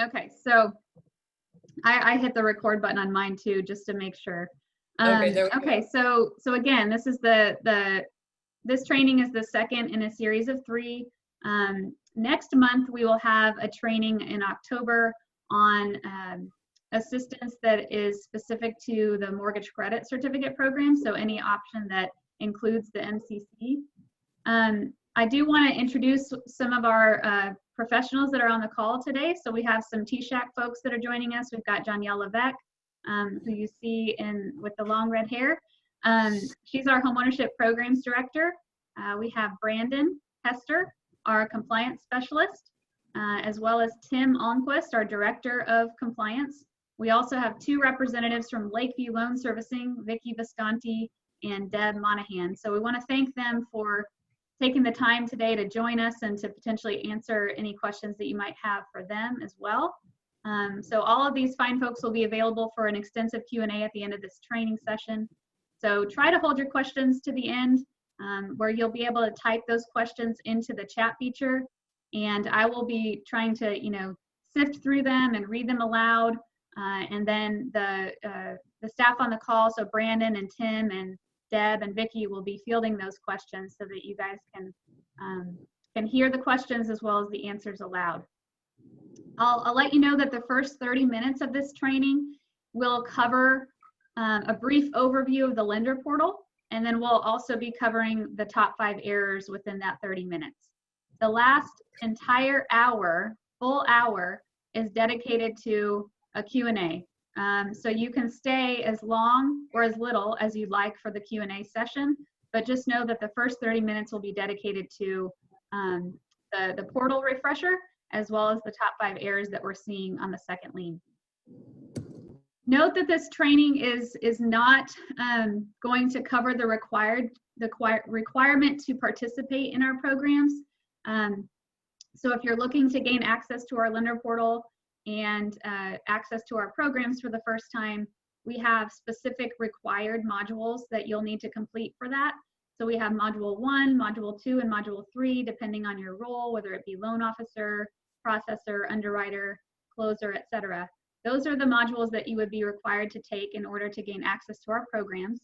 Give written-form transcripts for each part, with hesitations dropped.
Okay, so I hit the record button on mine too, just to make sure. Okay, there we okay, go. so again, this is this training is the second in a series of 3. Next month, we will have a training in October on assistance that is specific to the mortgage credit certificate program, so any option that includes the MCC. I do want to introduce some of our professionals that are on the call today. So we have some TSAHC folks that are joining us. We've got Danielle Levesque, who you see with the long red hair. She's our Homeownership Programs Director. We have Brandon Hester, our Compliance Specialist, as well as Tim Almquist, our Director of Compliance. We also have 2 representatives from Lakeview Loan Servicing, Vicki Visconti and Deb Monahan. So we want to thank them for taking the time today to join us and to potentially answer any questions that you might have for them as well. So all of these fine folks will be available for an extensive Q&A at the end of this training session. So try to hold your questions to the end, where you'll be able to type those questions into the chat feature, and I will be trying to, sift through them and read them aloud, and then the staff on the call, so Brandon and Tim and Deb and Vicki, will be fielding those questions so that you guys can hear the questions as well as the answers aloud. I'll let you know that the first 30 minutes of this training will cover a brief overview of the lender portal, and then we'll also be covering the top 5 errors within that 30 minutes. The last entire hour, full hour, is dedicated to a Q&A. So you can stay as long or as little as you'd like for the Q&A session, but just know that the first 30 minutes will be dedicated to the portal refresher, as well as the top 5 errors that we're seeing on the second lien. Note that this training is not going to cover the requirement to participate in our programs. So if you're looking to gain access to our lender portal and access to our programs for the first time, we have specific required modules that you'll need to complete for that. So we have module 1, module 2, and module 3, depending on your role, whether it be loan officer, processor, underwriter, closer, etc. Those are the modules that you would be required to take in order to gain access to our programs.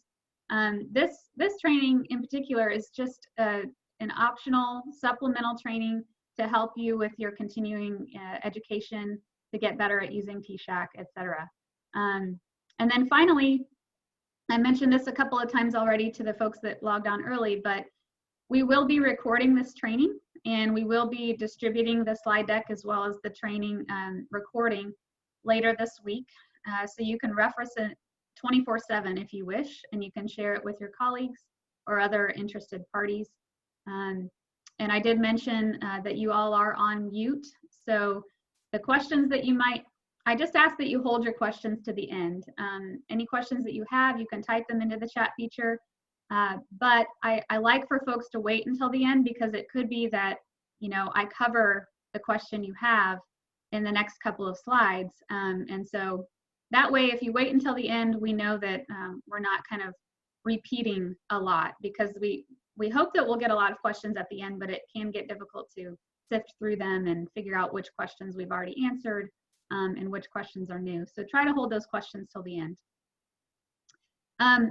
This training in particular is just an optional supplemental training to help you with your continuing education to get better at using TSAHC, etc. And then finally, I mentioned this a couple of times already to the folks that logged on early, but we will be recording this training, and we will be distributing the slide deck as well as the training recording later this week. So you can reference it 24/7 if you wish, and you can share it with your colleagues or other interested parties. And I did mention that you all are on mute. So the questions that I just ask that you hold your questions to the end. Any questions that you have, you can type them into the chat feature. But I like for folks to wait until the end, because it could be that, I cover the question you have in the next couple of slides. And so that way, if you wait until the end, we know that we're not kind of repeating a lot, because we hope that we'll get a lot of questions at the end, but it can get difficult to sift through them and figure out which questions we've already answered and which questions are new. So try to hold those questions till the end.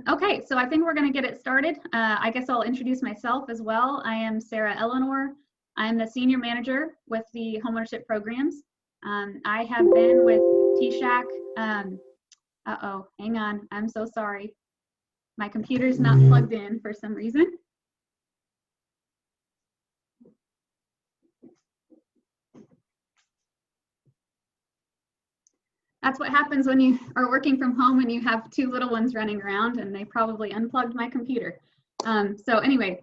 Okay, so I think we're going to get it started. I guess I'll introduce myself as well. I am Sarah Eleanor. I'm the Senior Manager with the Homeownership Programs. I have been with TSAHC. Uh-oh, hang on. I'm so sorry. My computer's not plugged in for some reason. That's what happens when you are working from home and you have 2 little ones running around, and they probably unplugged my computer. So anyway,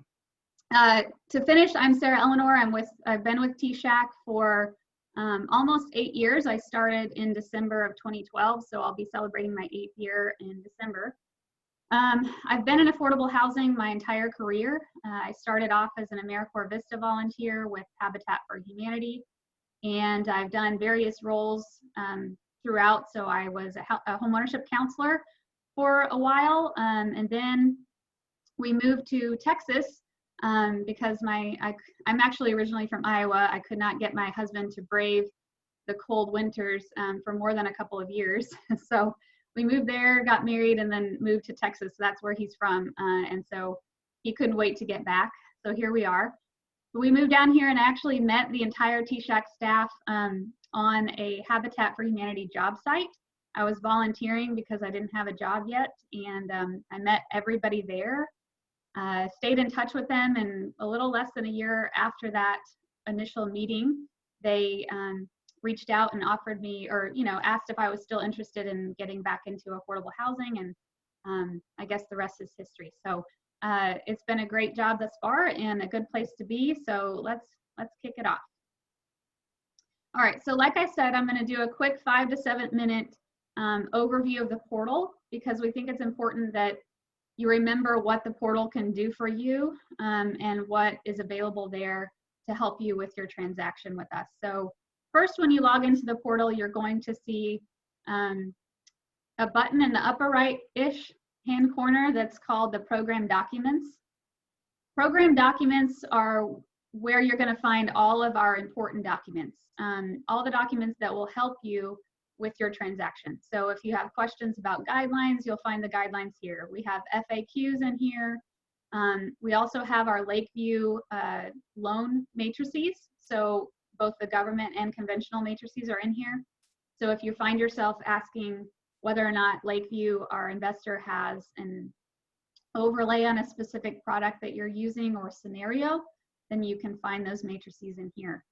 to finish, I'm Sarah Eleanor. I've been with TSAHC for almost 8 years. I started in December of 2012, so I'll be celebrating my 8th year in December. I've been in affordable housing my entire career. I started off as an AmeriCorps Vista volunteer with Habitat for Humanity, and I've done various roles throughout. So I was a homeownership counselor for a while, and then we moved to Texas because I'm actually originally from Iowa. I could not get my husband to brave the cold winters for more than a couple of years. So we moved there, got married, and then moved to Texas. So that's where he's from. And so he couldn't wait to get back. So here we are. We moved down here and actually met the entire TSAHC staff on a Habitat for Humanity job site. I was volunteering because I didn't have a job yet, and I met everybody there, stayed in touch with them, and a little less than a year after that initial meeting, they reached out and offered me, or asked if I was still interested in getting back into affordable housing, and I guess the rest is history. So it's been a great job thus far and a good place to be. So let's kick it off. All right, so like I said, I'm going to do a quick 5 to 7 minute overview of the portal, because we think it's important that you remember what the portal can do for you and what is available there to help you with your transaction with us. So first, when you log into the portal, you're going to see a button in the upper right-ish hand corner that's called the Program Documents. Program Documents are where you're going to find all of our important documents, all the documents that will help you with your transaction. So if you have questions about guidelines, you'll find the guidelines here. We have FAQs in here. We also have our Lakeview loan matrices. So both the government and conventional matrices are in here. So if you find yourself asking whether or not Lakeview, our investor, has an overlay on a specific product that you're using or scenario, then you can find those matrices in here.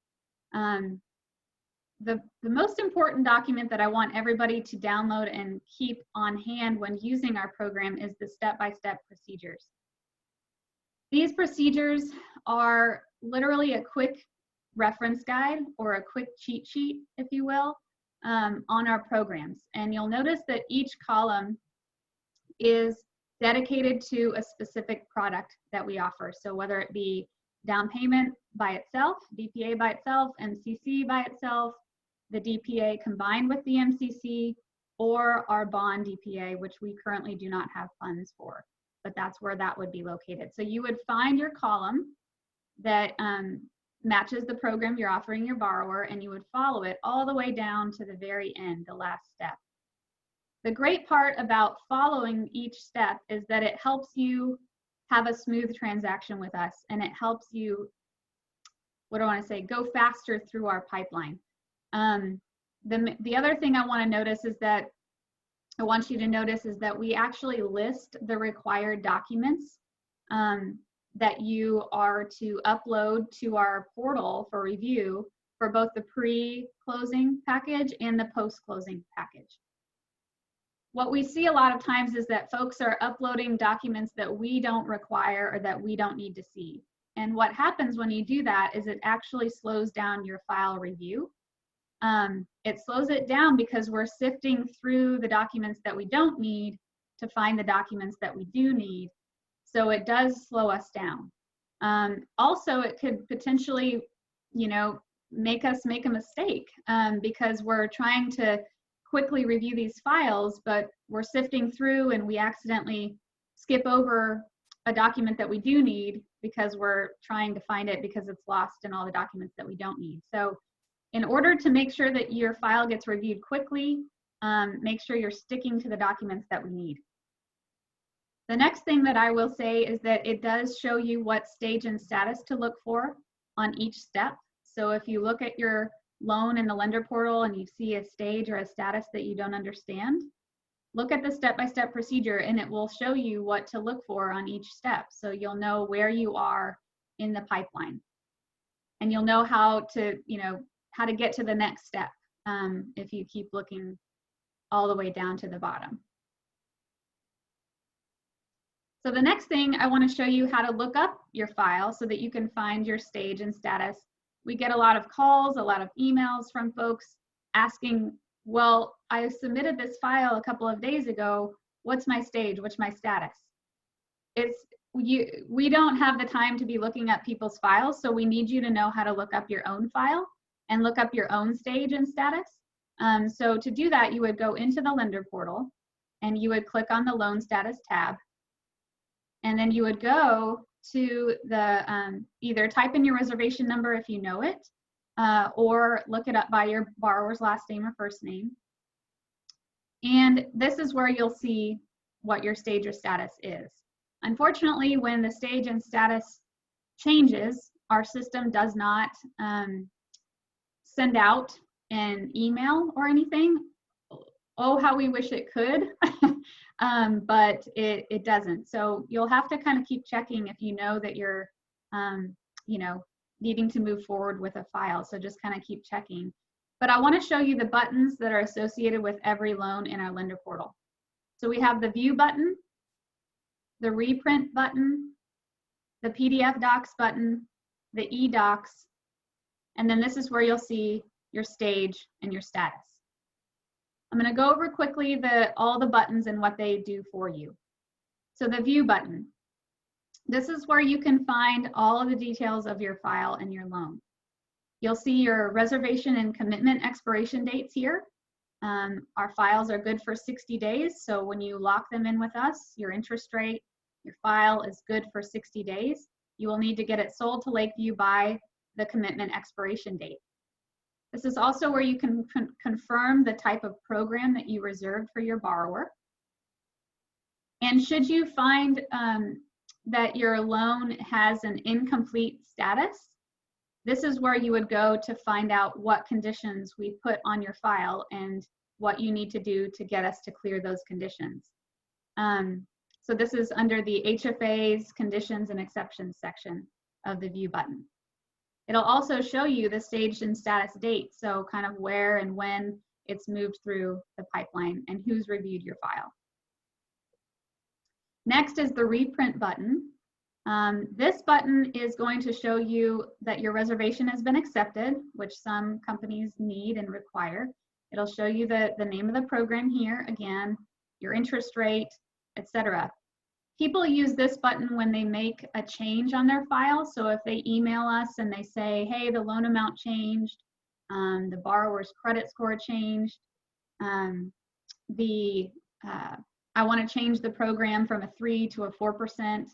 The most important document that I want everybody to download and keep on hand when using our program is the step-by-step procedures. These procedures are literally a quick reference guide or a quick cheat sheet, if you will, on our programs. And you'll notice that each column is dedicated to a specific product that we offer. So whether it be down payment by itself, DPA by itself, MCC by itself, the DPA combined with the MCC, or our bond DPA, which we currently do not have funds for, but that's where that would be located. So you would find your column that matches the program you're offering your borrower, and you would follow it all the way down to the very end, the last step. The great part about following each step is that it helps you have a smooth transaction with us, and it helps you, what do I want to say, go faster through our pipeline. The other thing I want to notice is that we actually list the required documents that you are to upload to our portal for review for both the pre-closing package and the post-closing package. What we see a lot of times is that folks are uploading documents that we don't require or that we don't need to see. And what happens when you do that is it actually slows down your file review. It slows it down because we're sifting through the documents that we don't need to find the documents that we do need. So it does slow us down. Also, it could potentially, make us make a mistake because we're trying to quickly review these files, but we're sifting through and we accidentally skip over a document that we do need because we're trying to find it because it's lost in all the documents that we don't need. So in order to make sure that your file gets reviewed quickly, make sure you're sticking to the documents that we need. The next thing that I will say is that it does show you what stage and status to look for on each step. So if you look at your loan in the lender portal and you see a stage or a status that you don't understand, look at the step-by-step procedure and it will show you what to look for on each step. So you'll know where you are in the pipeline, and you'll know how to, how to get to the next step if you keep looking all the way down to the bottom. So the next thing, I want to show you how to look up your file so that you can find your stage and status. We get a lot of calls, a lot of emails from folks asking, well, I submitted this file a couple of days ago. What's my stage? What's my status? We don't have the time to be looking up people's files, so we need you to know how to look up your own file and look up your own stage and status. So to do that, you would go into the lender portal and you would click on the loan status tab. And then you would go to the, either type in your reservation number if you know it, or look it up by your borrower's last name or first name. And this is where you'll see what your stage or status is. Unfortunately, when the stage and status changes, our system does not send out an email or anything. Oh, how we wish it could, but it doesn't. So you'll have to kind of keep checking if you know that you're, you know, needing to move forward with a file. So just kind of keep checking. But I want to show you the buttons that are associated with every loan in our lender portal. So we have the view button, the reprint button, the PDF docs button, the e-docs, and then this is where you'll see your stage and your status. I'm going to go over quickly all the buttons and what they do for you. So the view button. This is where you can find all of the details of your file and your loan. You'll see your reservation and commitment expiration dates here. Our files are good for 60 days, so when you lock them in with us, your interest rate, your file is good for 60 days. You will need to get it sold to Lakeview by the commitment expiration date. This is also where you can confirm the type of program that you reserved for your borrower. And should you find that your loan has an incomplete status, this is where you would go to find out what conditions we put on your file and what you need to do to get us to clear those conditions. So this is under the HFA's conditions and exceptions section of the view button. It'll also show you the stage and status date, so kind of where and when it's moved through the pipeline and who's reviewed your file. Next is the reprint button. This button is going to show you that your reservation has been accepted, which some companies need and require. It'll show you the name of the program here, again, your interest rate, etc. People use this button when they make a change on their file. So if they email us and they say, hey, the loan amount changed, the borrower's credit score changed, I want to change the program from a 3 to a 4%,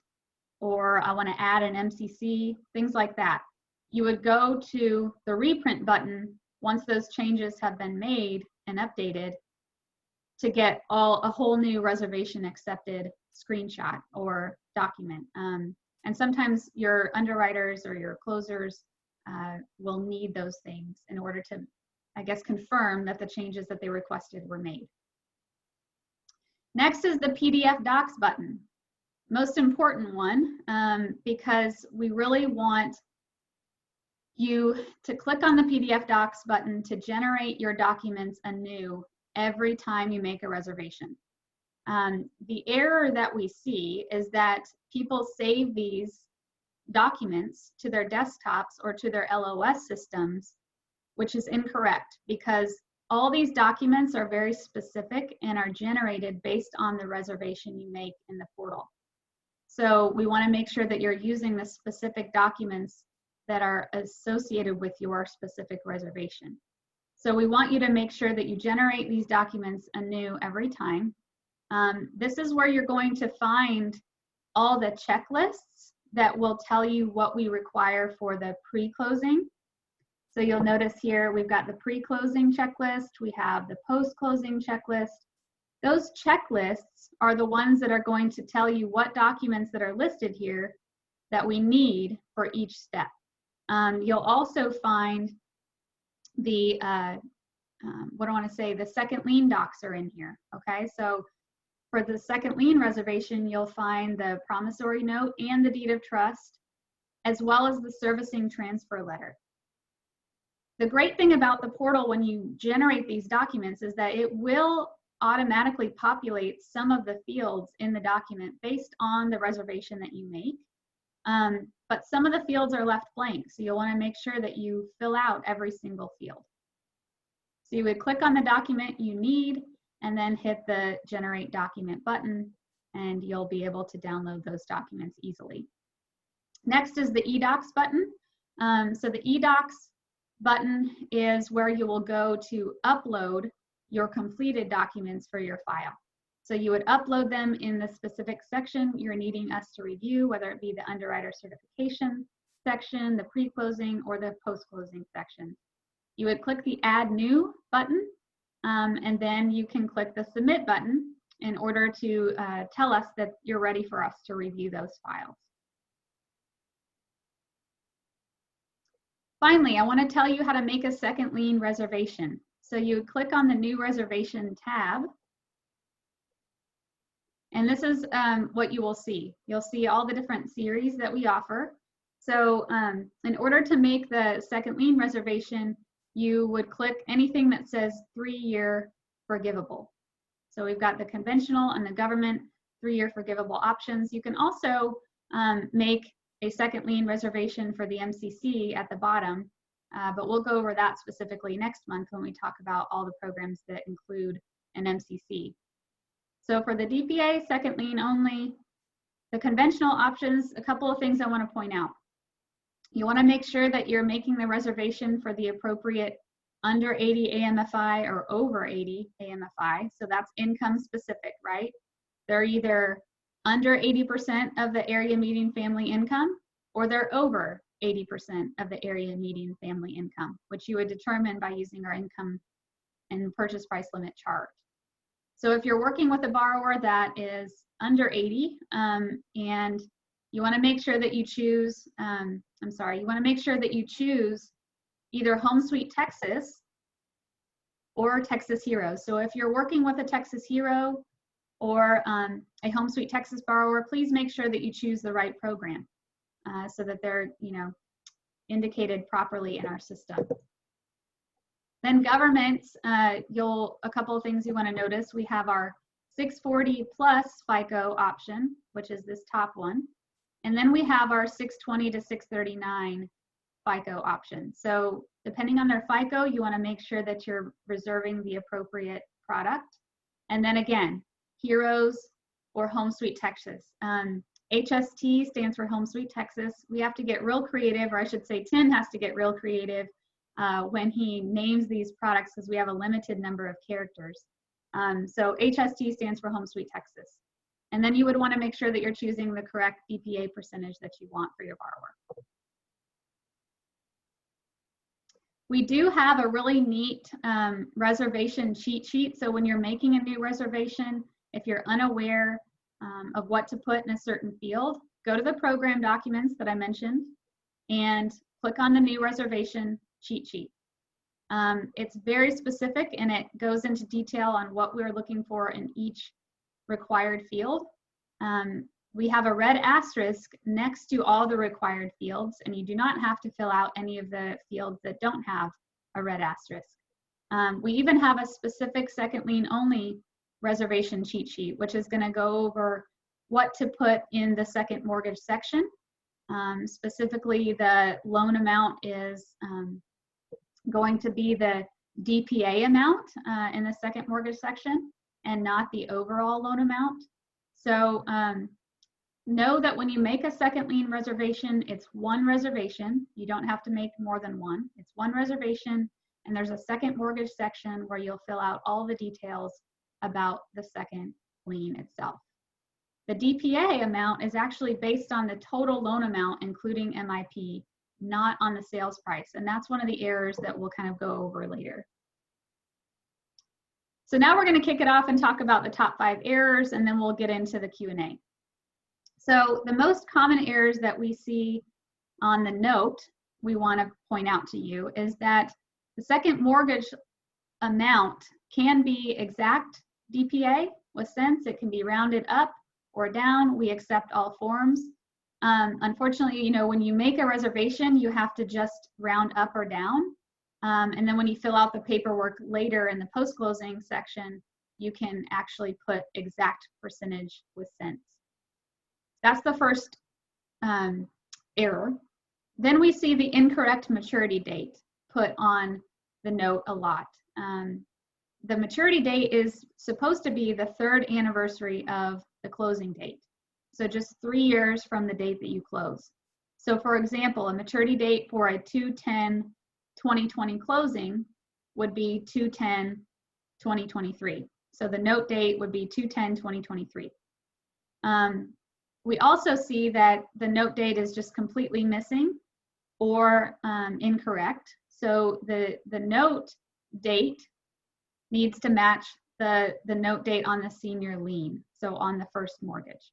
or I want to add an MCC, things like that. You would go to the reprint button once those changes have been made and updated to get a whole new reservation accepted screenshot or document. And sometimes your underwriters or your closers will need those things in order to, I guess, confirm that the changes that they requested were made. Next is the PDF docs button. Most important one, because we really want you to click on the PDF docs button to generate your documents anew every time you make a reservation. The error that we see is that people save these documents to their desktops or to their LOS systems, which is incorrect, because all these documents are very specific and are generated based on the reservation you make in the portal. So we want to make sure that you're using the specific documents that are associated with your specific reservation. So we want you to make sure that you generate these documents anew every time. This is where you're going to find all the checklists that will tell you what we require for the pre-closing. So you'll notice here we've got the pre-closing checklist, we have the post-closing checklist. Those checklists are the ones that are going to tell you what documents that are listed here that we need for each step. You'll also find the, the second lien docs are in here, okay? So for the second lien reservation, you'll find the promissory note and the deed of trust, as well as the servicing transfer letter. The great thing about the portal when you generate these documents is that it will automatically populate some of the fields in the document based on the reservation that you make. But some of the fields are left blank, so you'll want to make sure that you fill out every single field. So you would click on the document you need and then hit the Generate Document button, and you'll be able to download those documents easily. Next is the eDocs button. So the eDocs button is where you will go to upload your completed documents for your file. So you would upload them in the specific section you're needing us to review, whether it be the underwriter certification, section, the pre-closing, or the post-closing section. You would click the Add New button, and then you can click the Submit button in order to tell us that you're ready for us to review those files. Finally, I want to tell you how to make a second lien reservation. So you would click on the New Reservation tab, and this is what you will see. You'll see all the different series that we offer. So in order to make the second lien reservation, you would click anything that says 3-year forgivable. So we've got the conventional and the government 3-year forgivable options. You can also make a second lien reservation for the MCC at the bottom, but we'll go over that specifically next month when we talk about all the programs that include an MCC. So for the DPA, second lien only, the conventional options, a couple of things I want to point out. You want to make sure that you're making the reservation for the appropriate under 80 AMFI or over 80 AMFI. So that's income specific, right? They're either under 80% of the area median family income, or they're over 80% of the area median family income, which you would determine by using our income and purchase price limit chart. So if you're working with a borrower that is under 80 and you want to make sure that you choose, you want to make sure that you choose either Home Sweet Texas or Texas Hero. So if you're working with a Texas Hero or a Home Sweet Texas borrower, please make sure that you choose the right program so that they're, indicated properly in our system. Then governments, a couple of things you want to notice. We have our 640 plus FICO option, which is this top one. And then we have our 620 to 639 FICO option. So depending on their FICO, you want to make sure that you're reserving the appropriate product. And then again, Heroes or Home Sweet Texas. HST stands for Home Sweet Texas. We have to get real creative, or I should say Tim has to get real creative when he names these products because we have a limited number of characters. So HST stands for Home Sweet Texas. And then you would want to make sure that you're choosing the correct DPA percentage that you want for your borrower. We do have a really neat reservation cheat sheet. So when you're making a new reservation, if you're unaware of what to put in a certain field, go to the program documents that I mentioned and click on the new reservation cheat sheet. It's very specific and it goes into detail on what we're looking for in each required field. We have a red asterisk next to all the required fields, and you do not have to fill out any of the fields that don't have a red asterisk. We even have a specific second lien only reservation cheat sheet, which is going to go over what to put in the second mortgage section. Specifically, the loan amount is going to be the DPA amount in the second mortgage section and not the overall loan amount. So know that when you make a second lien reservation, it's one reservation. You don't have to make more than one. It's one reservation, and there's a second mortgage section where you'll fill out all the details about the second lien itself. The DPA amount is actually based on the total loan amount, including MIP, not on the sales price. And that's one of the errors that we'll kind of go over later. So now we're going to kick it off and talk about the top 5 errors, and then we'll get into the Q&A. So the most common errors that we see on the note we want to point out to you is that the second mortgage amount can be exact DPA with cents. It can be rounded up or down. We accept all forms. Unfortunately, when you make a reservation, you have to just round up or down. And then when you fill out the paperwork later in the post-closing section, you can actually put exact percentage with cents. That's the first error. Then we see the incorrect maturity date put on the note a lot. The maturity date is supposed to be the 3rd anniversary of the closing date. So just 3 years from the date that you close. So for example, a maturity date for a 2/10/2020 closing would be 2/10/2023. So the note date would be 2/10/2023. We also see that the note date is just completely missing or incorrect. So the note date needs to match the note date on the senior lien, so on the first mortgage.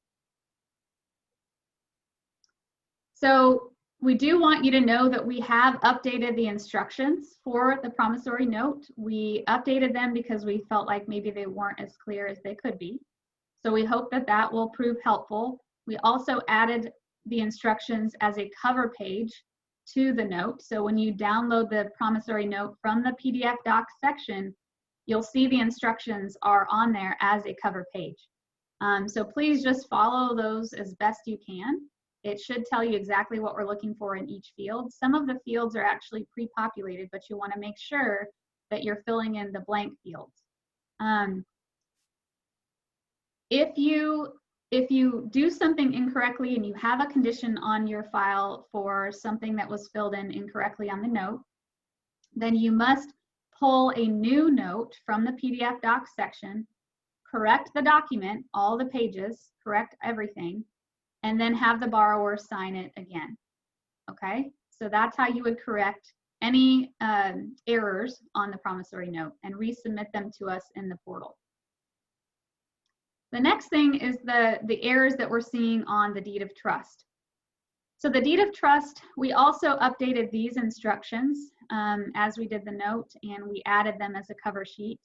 So we do want you to know that we have updated the instructions for the promissory note. We updated them because we felt like maybe they weren't as clear as they could be. So we hope that that will prove helpful. We also added the instructions as a cover page to the note. So when you download the promissory note from the PDF docs section, you'll see the instructions are on there as a cover page. So please just follow those as best you can. It should tell you exactly what we're looking for in each field. Some of the fields are actually pre-populated, but you want to make sure that you're filling in the blank fields. If you do something incorrectly and you have a condition on your file for something that was filled in incorrectly on the note, then you must pull a new note from the PDF docs section, correct the document, all the pages, correct everything, and then have the borrower sign it again. Okay, so that's how you would correct any errors on the promissory note and resubmit them to us in the portal. The next thing is the errors that we're seeing on the deed of trust. So the deed of trust, we also updated these instructions as we did the note, and we added them as a cover sheet.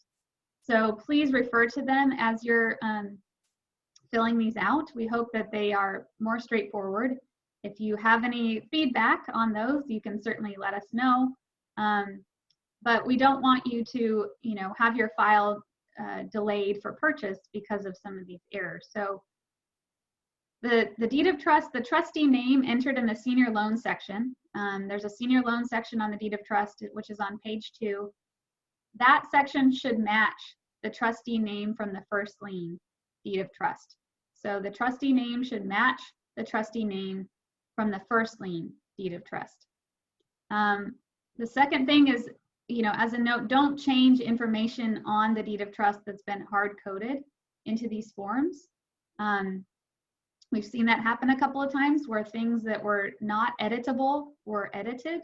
So please refer to them as you're filling these out. We hope that they are more straightforward. If you have any feedback on those, you can certainly let us know. But we don't want you to, have your file delayed for purchase because of some of these errors. So the deed of trust, the trustee name entered in the senior loan section. There's a senior loan section on the deed of trust, which is on page 2. That section should match the trustee name from the first lien deed of trust. So the trustee name should match the trustee name from the first lien deed of trust. The second thing is, as a note, don't change information on the deed of trust that's been hard-coded into these forms. We've seen that happen a couple of times where things that were not editable were edited.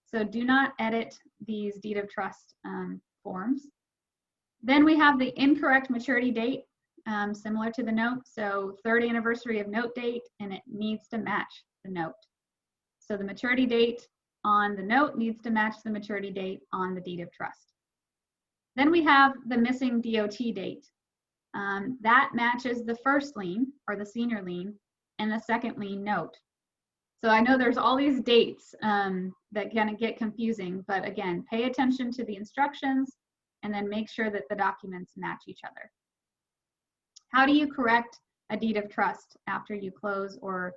So do not edit these deed of trust forms. Then we have the incorrect maturity date, similar to the note. So third anniversary of note date, and it needs to match the note. So the maturity date on the note needs to match the maturity date on the deed of trust. Then we have the missing DOT date. That matches the first lien or the senior lien and the second lien note. So I know there's all these dates that kind of get confusing, but again, pay attention to the instructions and then make sure that the documents match each other. How do you correct a deed of trust after you close, or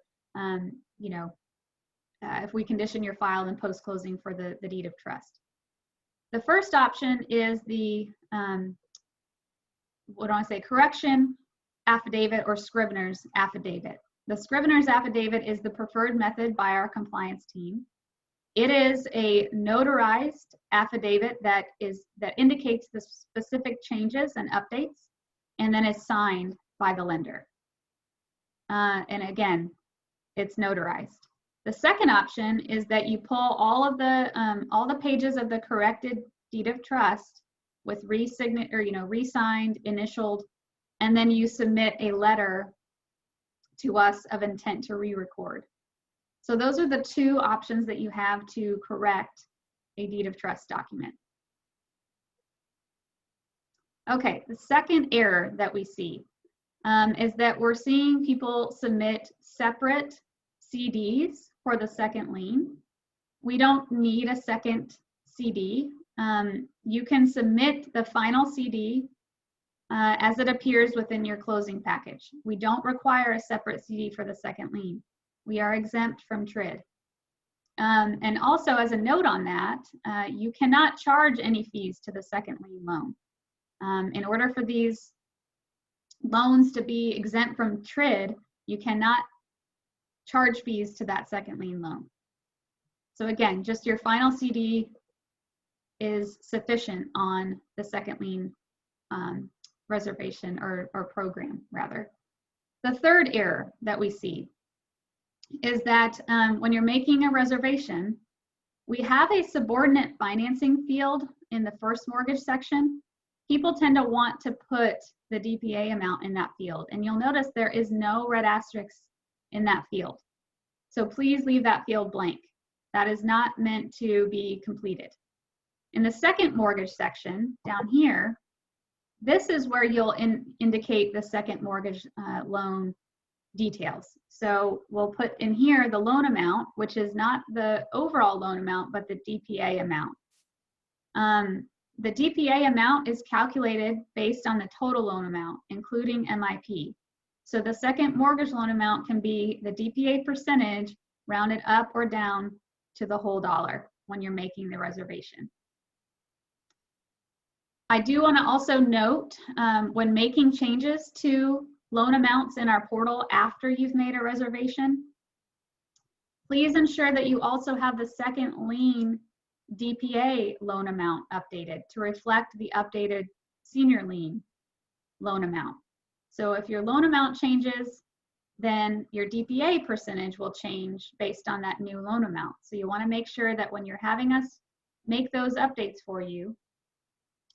if we condition your file in post-closing for the deed of trust? The first option is the correction affidavit or scrivener's affidavit. The scrivener's affidavit is the preferred method by our compliance team. It is a notarized affidavit that indicates the specific changes and updates, and then is signed by the lender. And again, it's notarized. The second option is that you pull all the pages of the corrected deed of trust with re-signed, initialed, and then you submit a letter to us of intent to re-record. So those are the two options that you have to correct a deed of trust document. Okay, the second error that we see is that we're seeing people submit separate CDs for the second lien. We don't need a second CD. You can submit the final CD as it appears within your closing package. We don't require a separate CD for the second lien. We are exempt from TRID. And also, as a note on that, you cannot charge any fees to the second lien loan. In order for these loans to be exempt from TRID, you cannot charge fees to that second lien loan. So again, just your final CD is sufficient on the second lien reservation or program, rather. The third error that we see is that when you're making a reservation, we have a subordinate financing field in the first mortgage section. People tend to want to put the DPA amount in that field, and you'll notice there is no red asterisk in that field. So please leave that field blank. That is not meant to be completed. In the second mortgage section down here, this is where you'll indicate the second mortgage loan details. So we'll put in here the loan amount, which is not the overall loan amount, but the DPA amount. The DPA amount is calculated based on the total loan amount, including MIP. So the second mortgage loan amount can be the DPA percentage rounded up or down to the whole dollar when you're making the reservation. I do want to also note when making changes to loan amounts in our portal after you've made a reservation, please ensure that you also have the second lien DPA loan amount updated to reflect the updated senior lien loan amount. So if your loan amount changes, then your DPA percentage will change based on that new loan amount. So you want to make sure that when you're having us make those updates for you,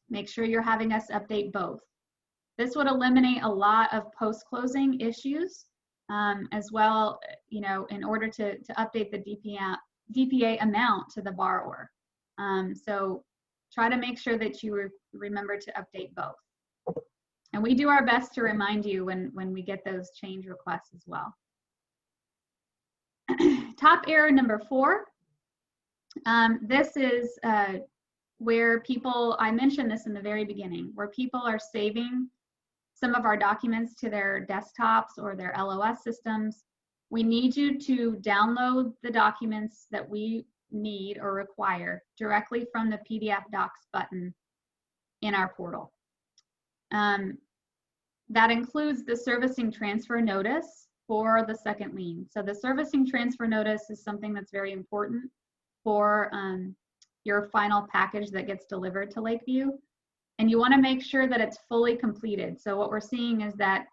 make sure you're having us update both. This would eliminate a lot of post-closing issues as well, you know, in order to update the DPA amount to the borrower. So try to make sure that you remember to update both. And we do our best to remind you when we get those change requests as well. Top error number 4. This is where people, I mentioned this in the very beginning, where people are saving some of our documents to their desktops or their LOS systems. We need you to download the documents that we need or require directly from the PDF Docs button in our portal. That includes the servicing transfer notice for the second lien. So the servicing transfer notice is something that's very important for your final package that gets delivered to Lakeview. And you want to make sure that it's fully completed. So what we're seeing is that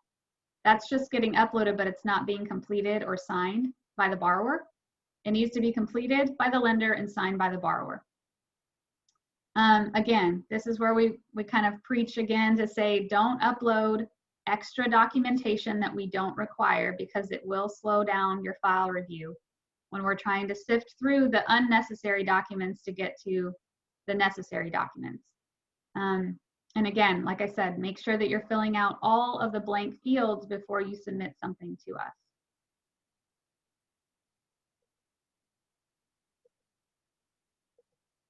that's just getting uploaded, but it's not being completed or signed by the borrower. It needs to be completed by the lender and signed by the borrower. Again, this is where we kind of preach again to say don't upload extra documentation that we don't require, because it will slow down your file review when we're trying to sift through the unnecessary documents to get to the necessary documents. And again, like I said, make sure that you're filling out all of the blank fields before you submit something to us.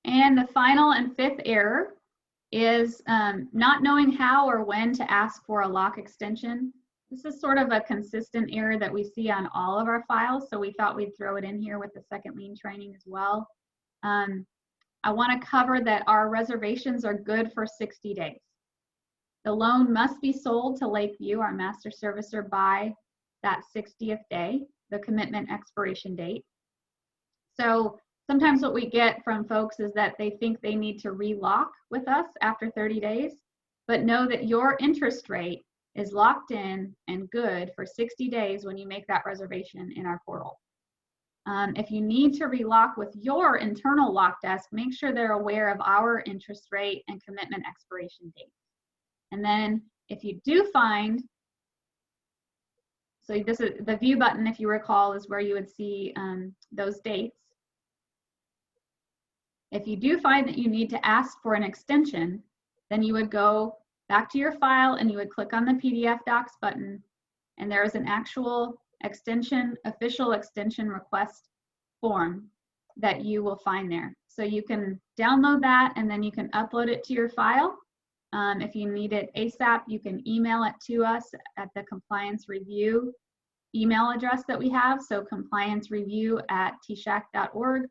And the final and 5th error is not knowing how or when to ask for a lock extension. This is sort of a consistent error that we see on all of our files, so we thought we'd throw it in here with the second lien training as well. I want to cover that our reservations are good for 60 days. The loan must be sold to Lakeview, our master servicer, by that 60th day, the commitment expiration date. So sometimes what we get from folks is that they think they need to relock with us after 30 days, but know that your interest rate is locked in and good for 60 days when you make that reservation in our portal. If you need to relock with your internal lock desk, make sure they're aware of our interest rate and commitment expiration date. And then if you do find, so this is the view button, if you recall, is where you would see those dates. If you do find that you need to ask for an extension, then you would go back to your file and you would click on the PDF Docs button, and there is an actual extension, official extension request form that you will find there. So you can download that and then you can upload it to your file. If you need it ASAP, you can email it to us at the compliance review email address that we have, so compliancereview@tsahc.org.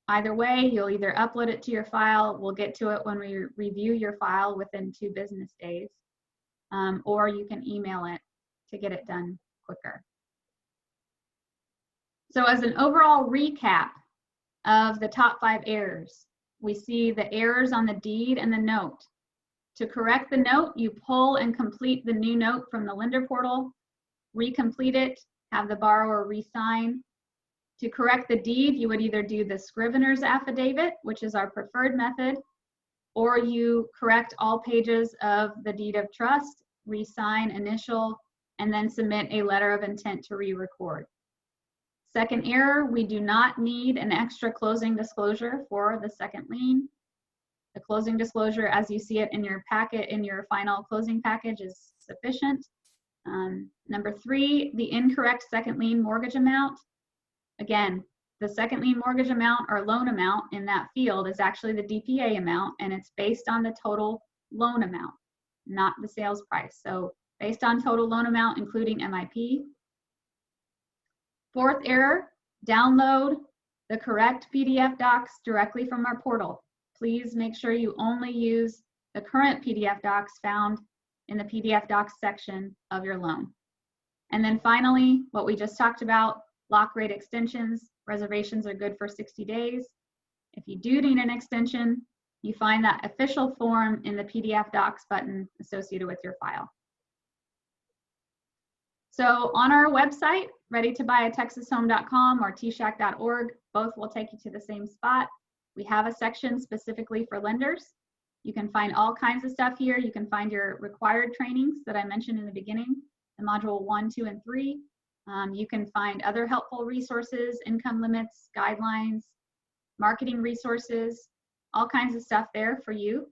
Either way, you'll either upload it to your file, we'll get to it when we review your file within 2 business days, or you can email it to get it done quicker. So as an overall recap of the top 5 errors, we see the errors on the deed and the note. To correct the note, you pull and complete the new note from the lender portal, recomplete it, have the borrower re-sign. To correct the deed, you would either do the scrivener's affidavit, which is our preferred method, or you correct all pages of the deed of trust, re-sign, initial, and then submit a letter of intent to re-record. Second error, we do not need an extra closing disclosure for the second lien. The closing disclosure, as you see it in your packet, in your final closing package, is sufficient. Number 3, the incorrect second lien mortgage amount. Again, the second lien mortgage amount or loan amount in that field is actually the DPA amount, and it's based on the total loan amount, not the sales price. So based on total loan amount, including MIP. Fourth error, download the correct PDF docs directly from our portal. Please make sure you only use the current PDF docs found in the PDF docs section of your loan. And then finally, what we just talked about, lock rate extensions. Reservations are good for 60 days. If you do need an extension, you find that official form in the PDF docs button associated with your file. So on our website, readytobuyatexashome.com or tshac.org, both will take you to the same spot. We have a section specifically for lenders. You can find all kinds of stuff here. You can find your required trainings that I mentioned in the beginning, the module 1, 2, and 3. You can find other helpful resources, income limits, guidelines, marketing resources, all kinds of stuff there for you.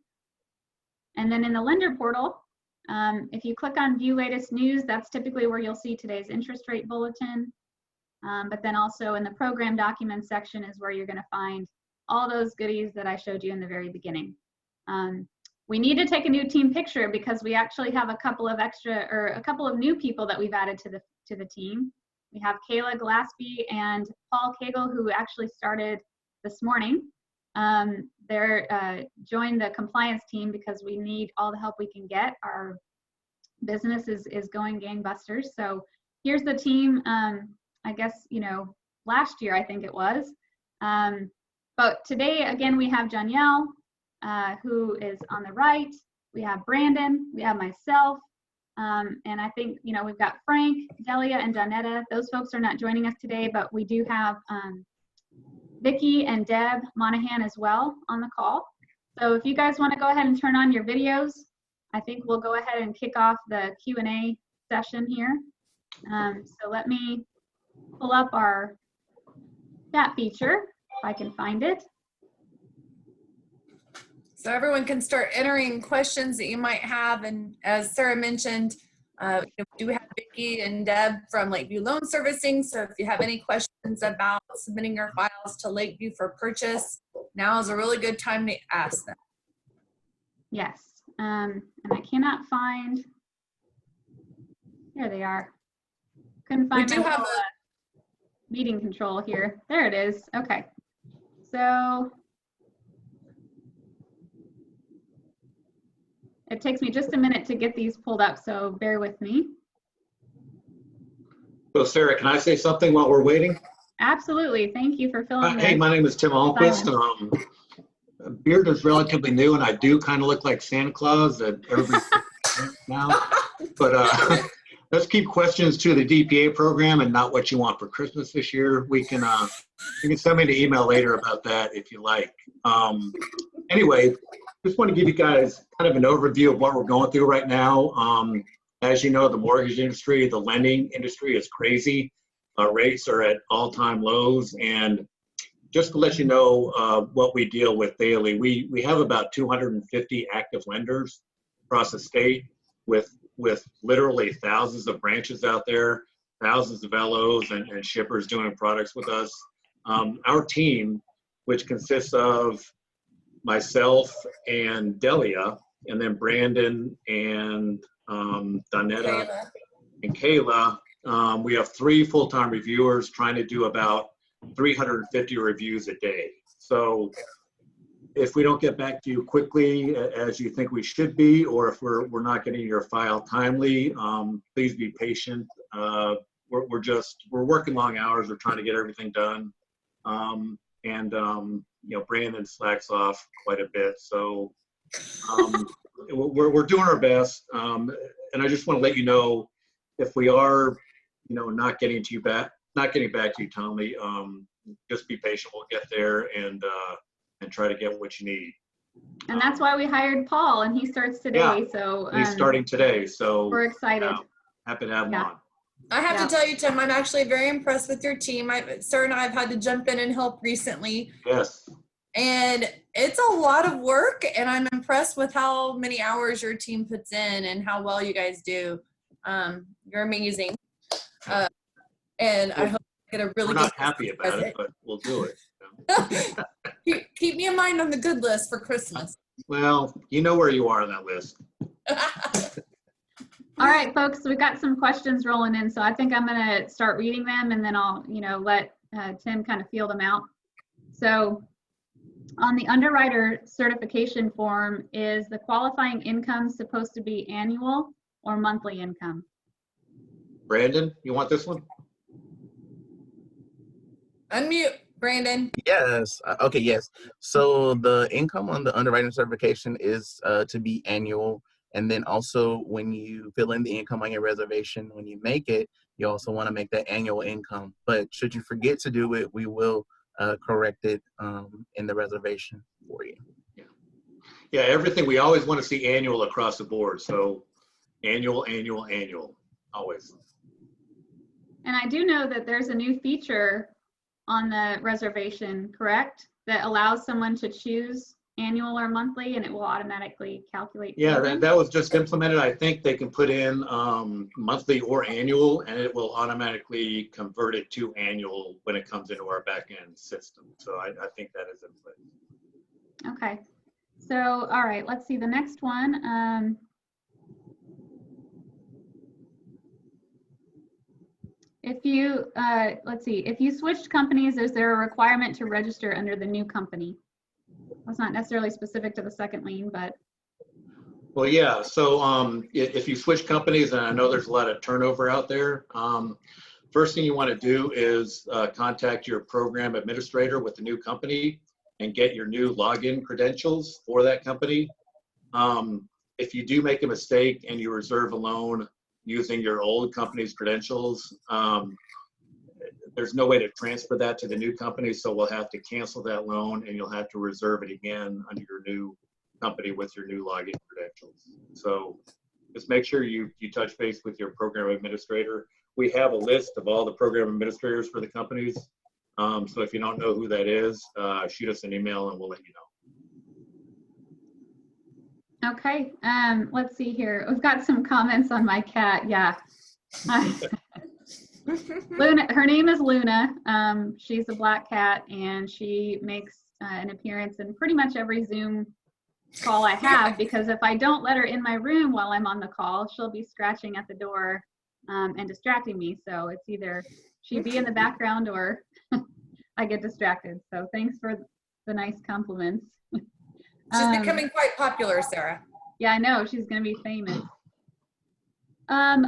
And then in the lender portal, if you click on view latest news, that's typically where you'll see today's interest rate bulletin. But then also in the program documents section is where you're going to find all those goodies that I showed you in the very beginning. We need to take a new team picture because we actually have a couple of new people that we've added to the team. We have Kayla Glaspie and Paul Cagle, who actually started this morning. They're joined the compliance team because we need all the help we can get. Our business is going gangbusters. So here's the team. I guess, last year I think it was. But today, again, we have Danielle, who is on the right. We have Brandon, we have myself, and I think, we've got Frank, Delia, and Donetta. Those folks are not joining us today, but we do have Vicki and Deb Monahan as well on the call. So if you guys want to go ahead and turn on your videos, I think we'll go ahead and kick off the Q&A session here. So let me pull up our chat feature, if I can find it. So everyone can start entering questions that you might have. And as Sarah mentioned, we do have Vicki and Deb from Lakeview Loan Servicing. So if you have any questions about submitting your files to Lakeview for purchase, now is a really good time to ask them. Yes, and I cannot find, here they are. Couldn't find my little, meeting control here. There it is, okay. So, it takes me just a minute to get these pulled up, so bear with me. So Sarah, can I say something while we're waiting? Absolutely, thank you for filling Hey, my name is Tim Almquist. Beard is relatively new, and I do kind of look like Santa Claus that everybody's now. But let's keep questions to the DPA program and not what you want for Christmas this year. We can you can send me the email later about that if you like. Anyway, just want to give you guys kind of an overview of what we're going through right now. As you know, the mortgage industry, the lending industry is crazy. Rates are at all-time lows, and just to let you know what we deal with daily, we have about 250 active lenders across the state with literally thousands of branches out there, thousands of LOs and shippers doing products with us. Our team, which consists of myself and Delia, and then Brandon and Donetta and Kayla, we have 3 full-time reviewers trying to do about 350 reviews a day. So if we don't get back to you quickly as you think we should be, or if we're not getting your file timely, please be patient. We're working long hours. We're trying to get everything done. Brandon slacks off quite a bit. So we're doing our best. And I just want to let you know, if we are not getting back to you, Tommy. Just be patient. We'll get there and try to get what you need. And that's why we hired Paul, and he starts today. Yeah, so he's starting today. So we're excited. Happy to have him on. I have to tell you, Tim, I'm actually very impressed with your team. Sarah and I have had to jump in and help recently. Yes. And it's a lot of work, and I'm impressed with how many hours your team puts in and how well you guys do. You're amazing. And I hope you get a really We're not happy about it, but we'll do it. Keep me in mind on the good list for Christmas. Well, you know where you are on that list. All right, folks, we've got some questions rolling in, so I think I'm going to start reading them, and then I'll, let Tim kind of feel them out. So on the underwriter certification form, is the qualifying income supposed to be annual or monthly income? Brandon, you want this one? Unmute, Brandon. Yes. Okay, yes. So the income on the underwriting certification is to be annual. And then also when you fill in the income on your reservation, when you make it, you also want to make that annual income. But should you forget to do it, we will correct it in the reservation for you. Yeah, everything. We always want to see annual across the board. So annual, always. And I do know that there's a new feature on the reservation, correct? That allows someone to choose annual or monthly, and it will automatically calculate. Yeah, that was just implemented. I think they can put in monthly or annual, and it will automatically convert it to annual when it comes into our back-end system. So I think that is in place. Okay. So, all right, let's see the next one. If you, let's see, if you switched companies, is there a requirement to register under the new company? That's not necessarily specific to the second lien, but. Well, yeah, so if you switch companies, and I know there's a lot of turnover out there, first thing you want to do is contact your program administrator with the new company and get your new login credentials for that company. If you do make a mistake and you reserve a loan using your old company's credentials, there's no way to transfer that to the new company, so we'll have to cancel that loan and you'll have to reserve it again under your new company with your new login credentials. So just make sure you touch base with your program administrator. We have a list of all the program administrators for the companies. So if you don't know who that is, shoot us an email and we'll let you know. Okay, let's see here. We've got some comments on my cat. Yeah. Luna, her name is Luna. She's a black cat, and she makes an appearance in pretty much every Zoom call I have, because if I don't let her in my room while I'm on the call, she'll be scratching at the door and distracting me. So it's either she be in the background or I get distracted. So thanks for the nice compliments. She's becoming quite popular, Sarah. Yeah, I know. She's going to be famous.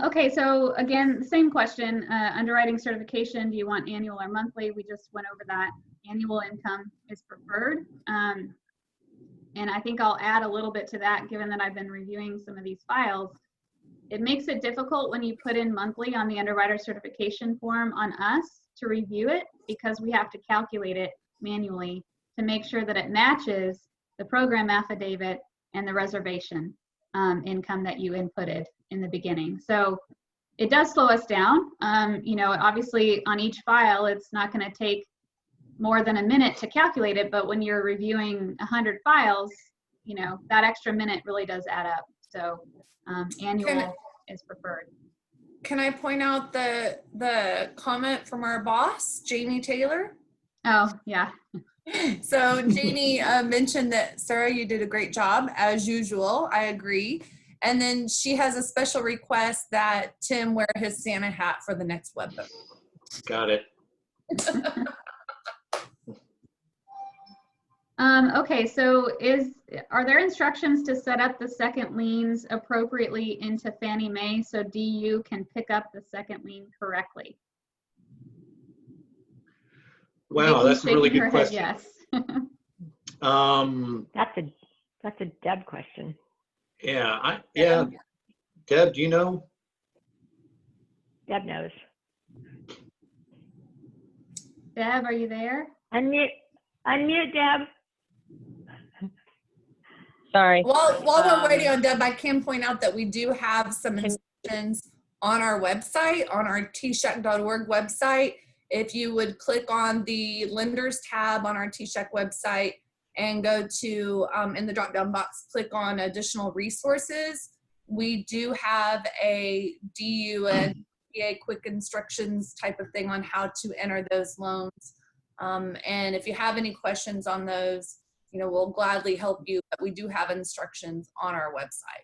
Okay, so again, same question. Underwriting certification, do you want annual or monthly? We just went over that. Annual income is preferred. And I think I'll add a little bit to that, given that I've been reviewing some of these files. It makes it difficult when you put in monthly on the underwriter certification form on us to review it, because we have to calculate it manually to make sure that it matches the program affidavit and the reservation income that you inputted in the beginning. So it does slow us down. Obviously on each file, it's not going to take more than a minute to calculate it, but when you're reviewing 100 files, that extra minute really does add up. So annual is preferred. Can I point out the comment from our boss, Jamie Taylor? Oh, yeah. So Janie mentioned that, Sarah, you did a great job as usual. I agree. And then she has a special request that Tim wear his Santa hat for the next webbook. Got it. Okay, so are there instructions to set up the second liens appropriately into Fannie Mae so DU can pick up the second lien correctly? Wow, that's a really good question. Yes. That's a Deb question. Yeah, Deb, do you know? Deb knows. Deb, are you there? Unmute, Deb. Sorry. While we're waiting on Deb, I can point out that we do have some instructions on our website, on our TSAHC.org website. If you would click on the lenders tab on our TSAHC website and go to, in the drop-down box, click on additional resources, we do have a DU and DPA quick instructions type of thing on how to enter those loans. And if you have any questions on those, you know, we'll gladly help you, but we do have instructions on our website.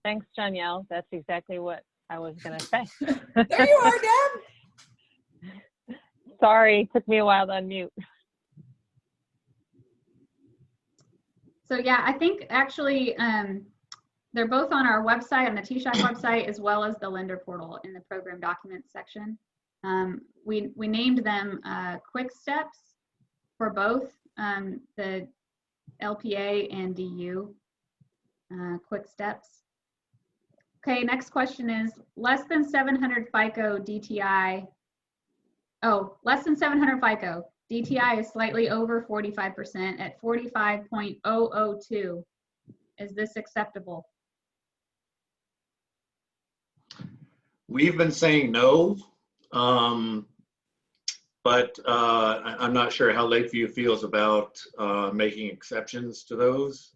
Thanks, Danielle. That's exactly what I was going to say. There you are, Deb. Sorry, it took me a while to unmute. So yeah, I think actually they're both on our website, on the TSAHC website, as well as the lender portal in the program documents section. We named them quick steps for both the LPA and DU quick steps. Okay, next question is less than 700 FICO DTI. Oh, less than 700 FICO. DTI is slightly over 45% at 45.002. Is this acceptable? We've been saying no, but I'm not sure how Lakeview feels about making exceptions to those.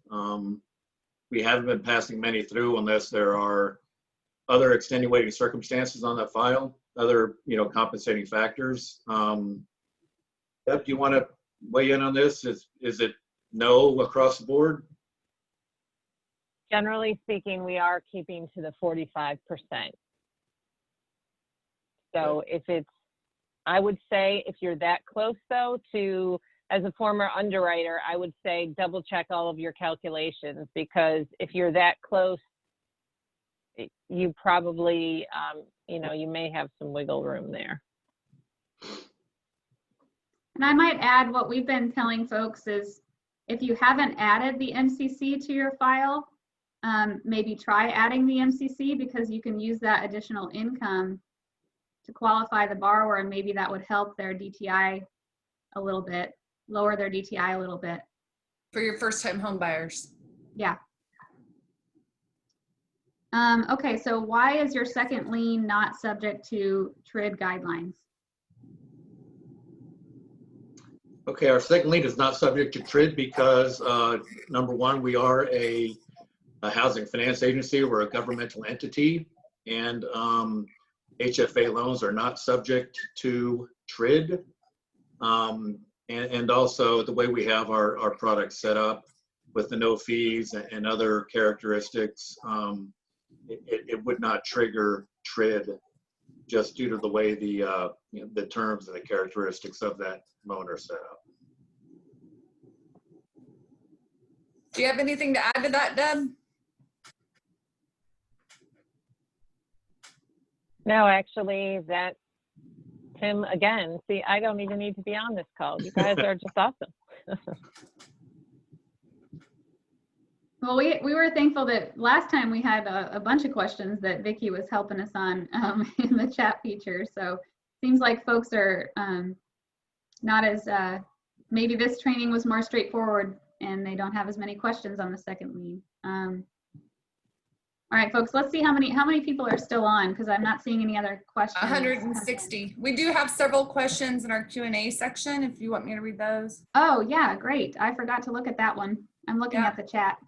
We haven't been passing many through unless there are other extenuating circumstances on that file, other compensating factors. Deb, do you want to weigh in on this? Is it no across the board? Generally speaking, we are keeping to the 45%. So if it's, I would say if you're that close though to, as a former underwriter, I would say double check all of your calculations, because if you're that close, you probably, you may have some wiggle room there. And I might add, what we've been telling folks is if you haven't added the MCC to your file, maybe try adding the MCC, because you can use that additional income to qualify the borrower, and maybe that would help their DTI a little bit, lower their DTI a little bit. For your first-time home buyers. Yeah. Okay, so why is your second lien not subject to TRID guidelines? Okay, our second lien is not subject to TRID because number one, we are a housing finance agency. We're a governmental entity, and HFA loans are not subject to TRID. And also the way we have our product set up with the no fees and other characteristics, it would not trigger TRID just due to the way the terms and the characteristics of that loan are set up. Do you have anything to add to that, Deb? No, actually, that, Tim, again, see, I don't even need to be on this call. You guys are just awesome. Well, we were thankful that last time we had a bunch of questions that Vicki was helping us on in the chat feature. So seems like folks are not as, maybe this training was more straightforward and they don't have as many questions on the second lien. All right, folks, let's see how many people are still on, because I'm not seeing any other questions. 160. We do have several questions in our Q&A section if you want me to read those. Oh, yeah, great. I forgot to look at that one. I'm looking at the chat.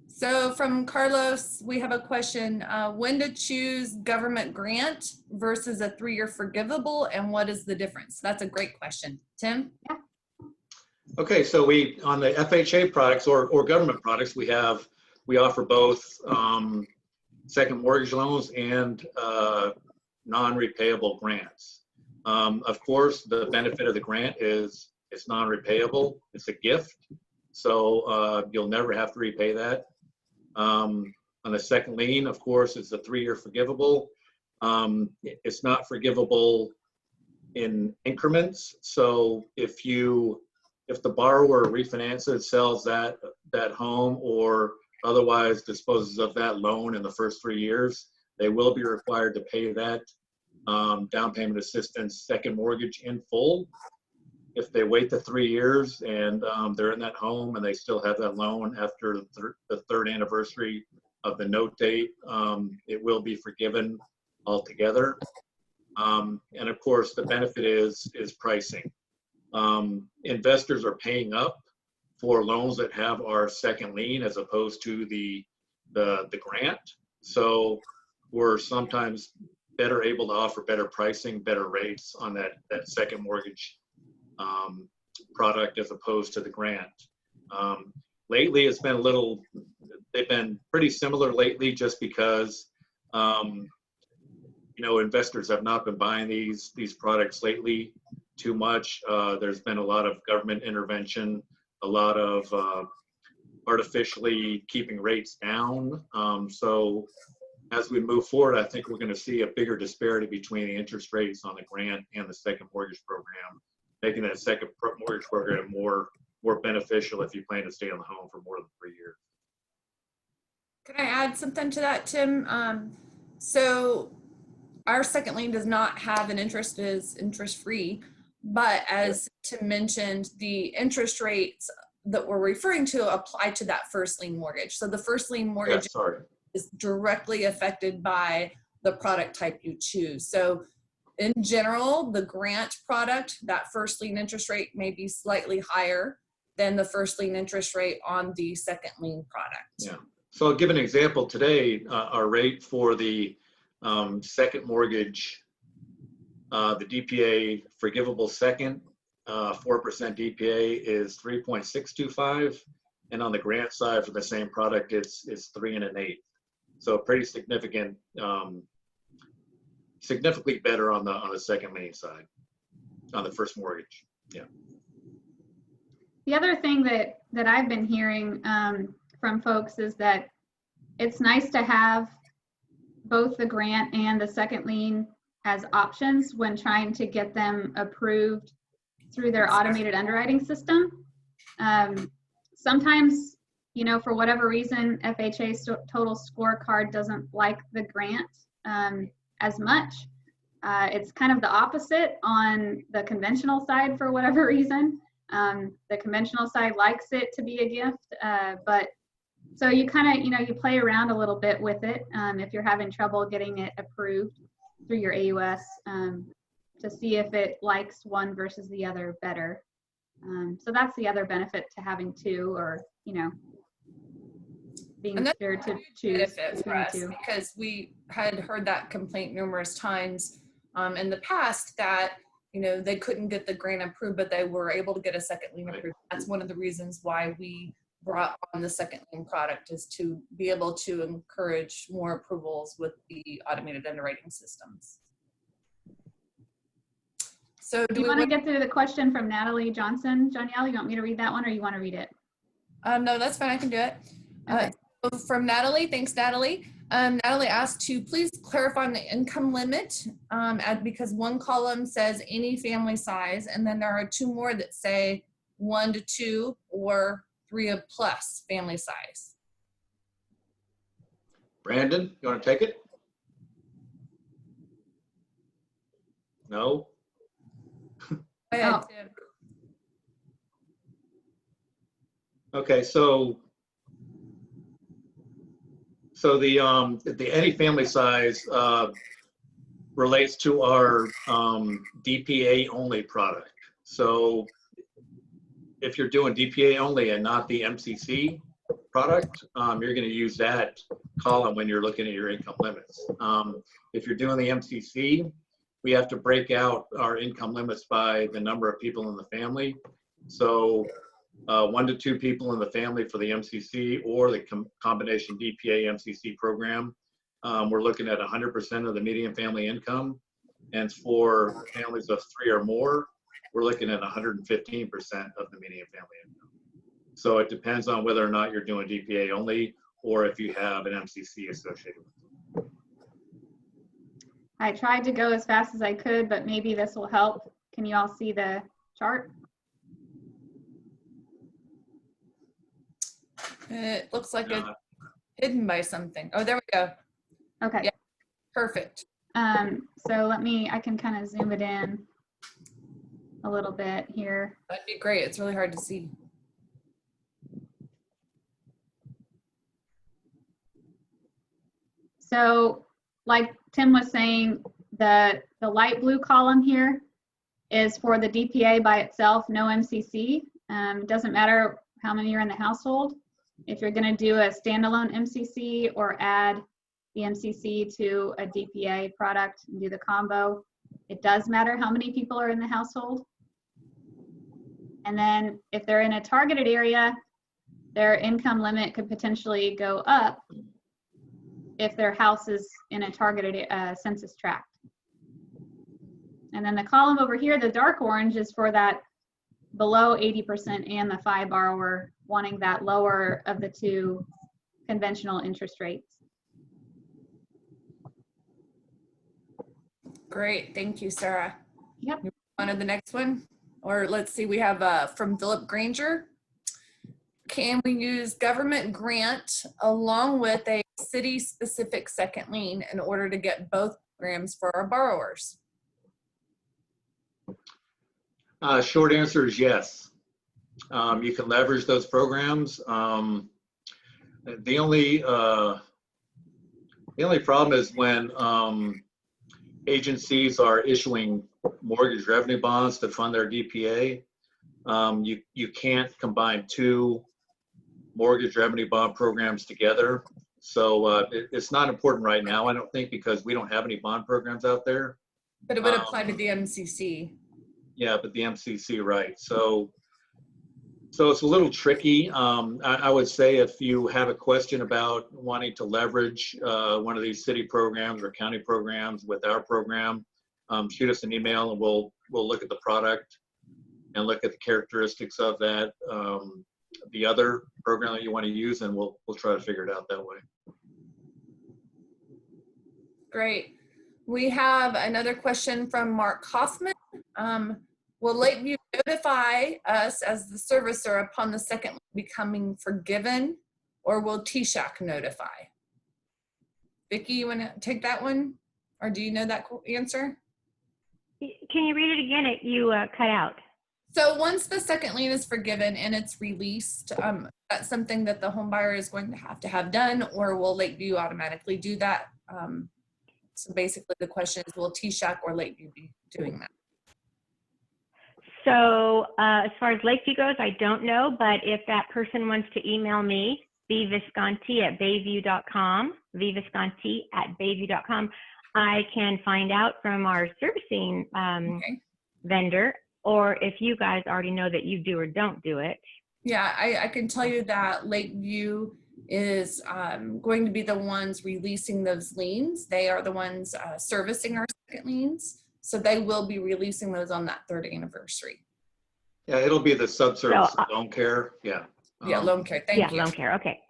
So from Carlos, we have a question. When to choose government grant versus a 3-year forgivable, and what is the difference? That's a great question. Tim? Yeah. Okay, so we, on the FHA products or government products, we offer both second mortgage loans and non-repayable grants. Of course, the benefit of the grant is it's non-repayable. It's a gift, so you'll never have to repay that. On the second lien, of course, it's a 3-year forgivable. It's not forgivable in increments. So if the borrower refinances, sells that home, or otherwise disposes of that loan in the first 3 years, they will be required to pay that down payment assistance, second mortgage in full. If they wait the 3 years and they're in that home and they still have that loan after the third anniversary of the note date, it will be forgiven altogether. And of course, the benefit is pricing. Investors are paying up for loans that have our second lien as opposed to the grant. So we're sometimes better able to offer better pricing, better rates on that second mortgage product as opposed to the grant. Lately, it's been they've been pretty similar lately just because, investors have not been buying these products lately too much. There's been a lot of government intervention, a lot of artificially keeping rates down. So as we move forward, I think we're going to see a bigger disparity between the interest rates on the grant and the second mortgage program, making that second mortgage program more beneficial if you plan to stay on the home for more than 3 years. Can I add something to that, Tim? So our second lien does not have an interest, is interest-free, but as Tim mentioned, the interest rates that we're referring to apply to that first lien mortgage. So the first lien mortgage is directly affected by the product type you choose. So in general, the grant product, that first lien interest rate may be slightly higher than the first lien interest rate on the second lien product. Yeah. So I'll give an example today. Our rate for the second mortgage, the DPA forgivable second, 4% DPA is 3.625, and on the grant side for the same product, it's 3 1/8. So pretty significant, significantly better on the second lien side, on the first mortgage. Yeah. The other thing that I've been hearing from folks is that it's nice to have both the grant and the second lien as options when trying to get them approved through their automated underwriting system. Sometimes, for whatever reason, FHA's total scorecard doesn't like the grant as much. It's kind of the opposite on the conventional side for whatever reason. The conventional side likes it to be a gift, but so you kind of, you play around a little bit with it if you're having trouble getting it approved through your AUS to see if it likes one versus the other better. So that's the other benefit to having two, or, being sure to choose between the two. Because we had heard that complaint numerous times in the past that they couldn't get the grant approved, but they were able to get a second lien approved. That's one of the reasons why we brought on the second lien product, is to be able to encourage more approvals with the automated underwriting systems. So do you want to get through the question from Natalie Johnson? Jonielle, you want me to read that one, or you want to read it? No, that's fine. I can do it. Okay. So from Natalie, thanks, Natalie. Natalie asked to please clarify on the income limit, because one column says any family size, and then there are two more that say 1 to 2 or 3 or plus family size. Brandon, you want to take it? No? Go ahead, Tim. Okay, so the any family size relates to our DPA only product. So if you're doing DPA only and not the MCC product, you're going to use that column when you're looking at your income limits. If you're doing the MCC, we have to break out our income limits by the number of people in the family. So 1 to 2 people in the family for the MCC or the combination DPA MCC program, we're looking at 100% of the median family income. And for families of 3 or more, we're looking at 115% of the median family income. So it depends on whether or not you're doing DPA only or if you have an MCC associated with it. I tried to go as fast as I could, but maybe this will help. Can you all see the chart? It looks like it's hidden by something. Oh, there we go. Okay. Yeah, perfect. So I can kind of zoom it in a little bit here. That'd be great. It's really hard to see. So like Tim was saying, the light blue column here is for the DPA by itself, no MCC. It doesn't matter how many are in the household. If you're going to do a standalone MCC or add the MCC to a DPA product and do the combo, it does matter how many people are in the household. And then if they're in a targeted area, their income limit could potentially go up if their house is in a targeted census tract. And then the column over here, the dark orange, is for that below 80% and the FI borrower wanting that lower of the two conventional interest rates. Great, thank you, Sarah. Yep. On to the next one, or let's see, we have from Philip Granger. Can we use government grant along with a city-specific second lien in order to get both programs for our borrowers? Short answer is yes. You can leverage those programs. The only problem is when agencies are issuing mortgage revenue bonds to fund their DPA. You can't combine two mortgage revenue bond programs together. So it's not important right now, I don't think, because we don't have any bond programs out there. But it would apply to the MCC. Yeah, but the MCC, right. So it's a little tricky. I would say if you have a question about wanting to leverage one of these city programs or county programs with our program, shoot us an email and we'll look at the product and look at the characteristics of that, the other program that you want to use, and we'll try to figure it out that way. Great. We have another question from Mark Hoffman. Will Lakeview notify us as the servicer upon the second becoming forgiven, or will TSAHC notify? Vicki, you want to take that one? Or do you know that answer? Can you read it again? You cut out. So once the second lien is forgiven and it's released, that's something that the home buyer is going to have done, or will Lakeview automatically do that? So basically the question is, will TSAHC or Lakeview be doing that? So as far as Lakeview goes, I don't know, but if that person wants to email me, vvisconti@bayview.com, vvisconti@bayview.com, I can find out from our servicing vendor, or if you guys already know that you do or don't do it. Yeah, I can tell you that Lakeview is going to be the ones releasing those liens. They are the ones servicing our second liens. So they will be releasing those on that 3rd anniversary. Yeah, it'll be the subservice of loan care. Yeah. Yeah, loan care. Thank you. Yeah, loan care. Okay.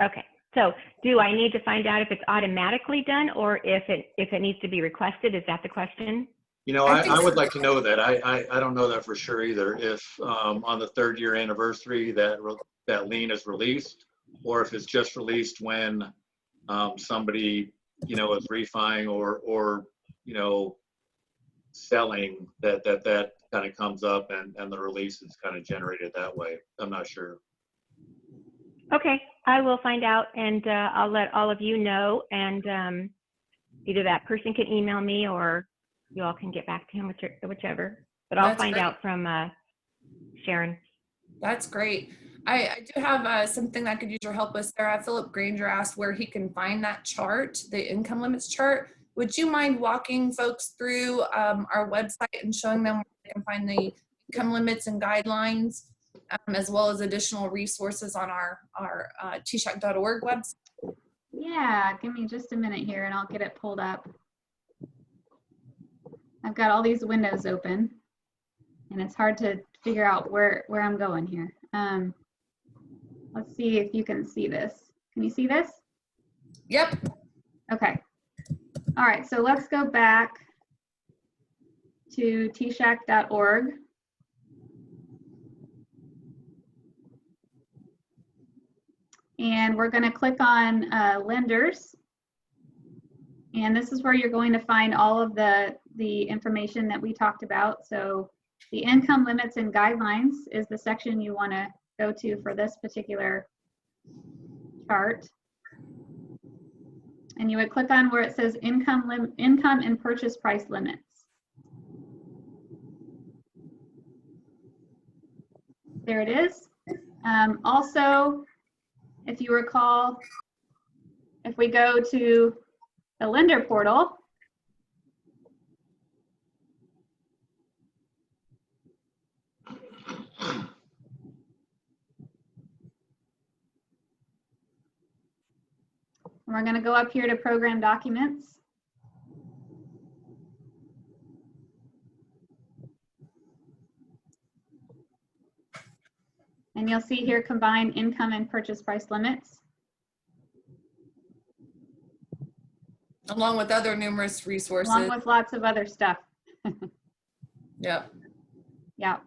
Okay. So do I need to find out if it's automatically done or if it needs to be requested? Is that the question? You know, I would like to know that. I don't know that for sure either. If on the 3rd year anniversary that lien is released, or if it's just released when somebody, you know, is refining or you know, selling, that kind of comes up and the release is kind of generated that way. I'm not sure. Okay, I will find out, and I'll let all of you know, and either that person can email me or you all can get back to him, whichever. But I'll find out from Sharon. That's great. I do have something that I could use your help with, Sarah. Philip Granger asked where he can find that chart, the income limits chart. Would you mind walking folks through our website and showing them where they can find the income limits and guidelines, as well as additional resources on our TSAHC.org website? Yeah, give me just a minute here and I'll get it pulled up. I've got all these windows open and it's hard to figure out where I'm going here. Let's see if you can see this. Can you see this? Yep. Okay. All right, so let's go back to TSAHC.org. And we're going to click on lenders. And this is where you're going to find all of the information that we talked about. So the income limits and guidelines is the section you want to go to for this particular chart. And you would click on where it says income and purchase price limits. There it is. Also, if you recall, if we go to the lender portal, we're going to go up here to program documents. And you'll see here combined income and purchase price limits. Along with other numerous resources. Along with lots of other stuff. Yep. Yeah.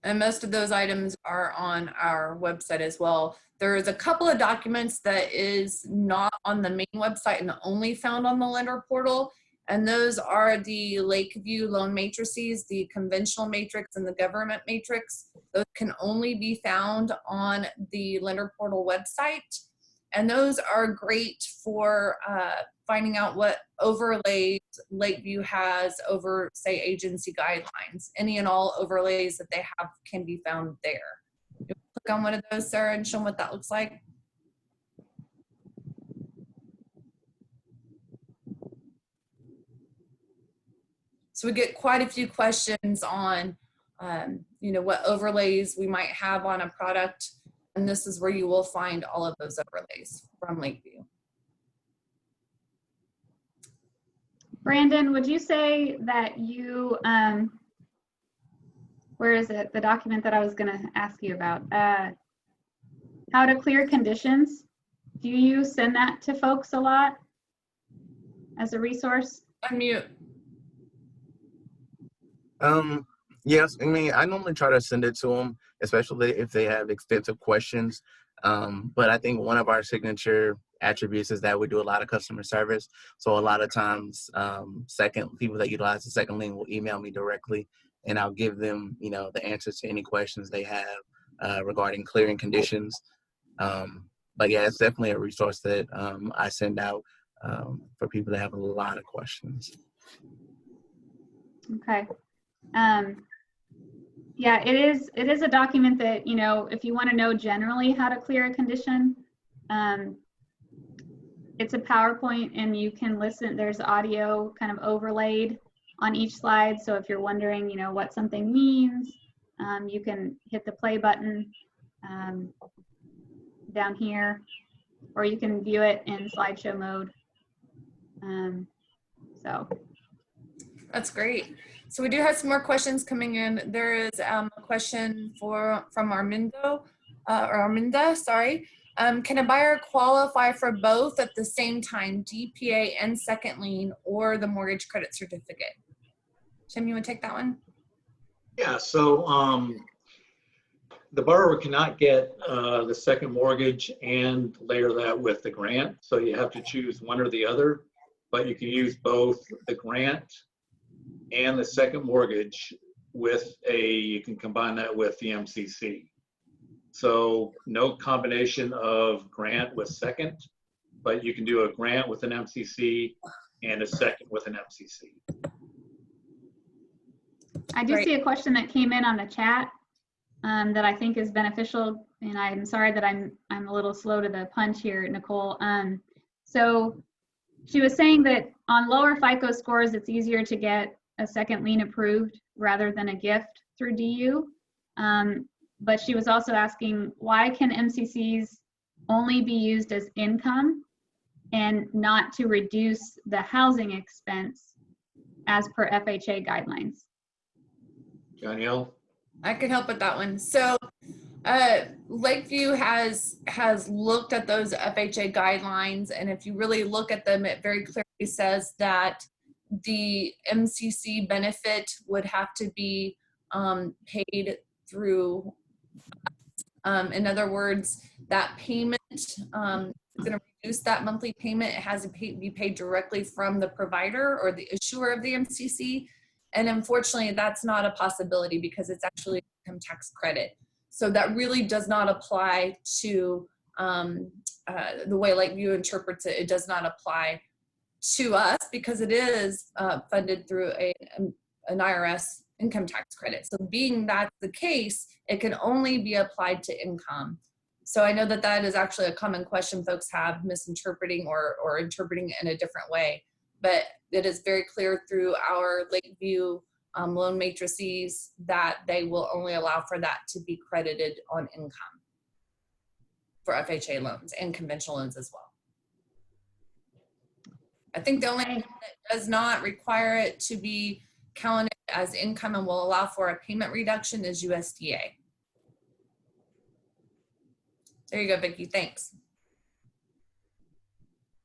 And most of those items are on our website as well. There's a couple of documents that is not on the main website and only found on the lender portal. And those are the Lakeview loan matrices, the conventional matrix and the government matrix. Those can only be found on the lender portal website. And those are great for finding out what overlays Lakeview has over, say, agency guidelines. Any and all overlays that they have can be found there. You click on one of those, Sarah, and show them what that looks like. So we get quite a few questions on, you know, what overlays we might have on a product. And this is where you will find all of those overlays from Lakeview. Brandon, would you say that you, where is it? The document that I was going to ask you about, how to clear conditions. Do you send that to folks a lot as a resource? Unmute. Yes, I mean, I normally try to send it to them, especially if they have extensive questions. But I think one of our signature attributes is that we do a lot of customer service. So a lot of times, people that utilize the second lien will email me directly, and I'll give them, you know, the answers to any questions they have regarding clearing conditions. But yeah, it's definitely a resource that I send out for people that have a lot of questions. Okay. Yeah, it is a document that, you know, if you want to know generally how to clear a condition, it's a PowerPoint and you can listen. There's audio kind of overlaid on each slide. So if you're wondering, you know, what something means, you can hit the play button down here, or you can view it in slideshow mode. So. That's great. So we do have some more questions coming in. There is a question from Arminda, sorry. Can a buyer qualify for both at the same time, DPA and second lien, or the mortgage credit certificate? Tim, you want to take that one? Yeah, so the borrower cannot get the second mortgage and layer that with the grant. So you have to choose one or the other, but you can use both the grant and the second mortgage you can combine that with the MCC. So no combination of grant with second, but you can do a grant with an MCC and a second with an MCC. I do see a question that came in on the chat that I think is beneficial, and I'm sorry that I'm a little slow to the punch here, Nicole. So she was saying that on lower FICO scores, it's easier to get a second lien approved rather than a gift through DU. But she was also asking, why can MCCs only be used as income and not to reduce the housing expense as per FHA guidelines? Danielle? I can help with that one. So Lakeview has looked at those FHA guidelines, and if you really look at them, it very clearly says that the MCC benefit would have to be paid through In other words, that payment is going to reduce that monthly payment. It has to be paid directly from the provider or the issuer of the MCC. And unfortunately, that's not a possibility because it's actually an income tax credit. So that really does not apply to the way Lakeview interprets it. It does not apply to us because it is funded through an IRS income tax credit. So being that's the case, it can only be applied to income. So I know that that is actually a common question folks have, misinterpreting or interpreting it in a different way. But it is very clear through our Lakeview loan matrices that they will only allow for that to be credited on income for FHA loans and conventional loans as well. I think the only thing that does not require it to be counted as income and will allow for a payment reduction is USDA. There you go, Vicki, thanks.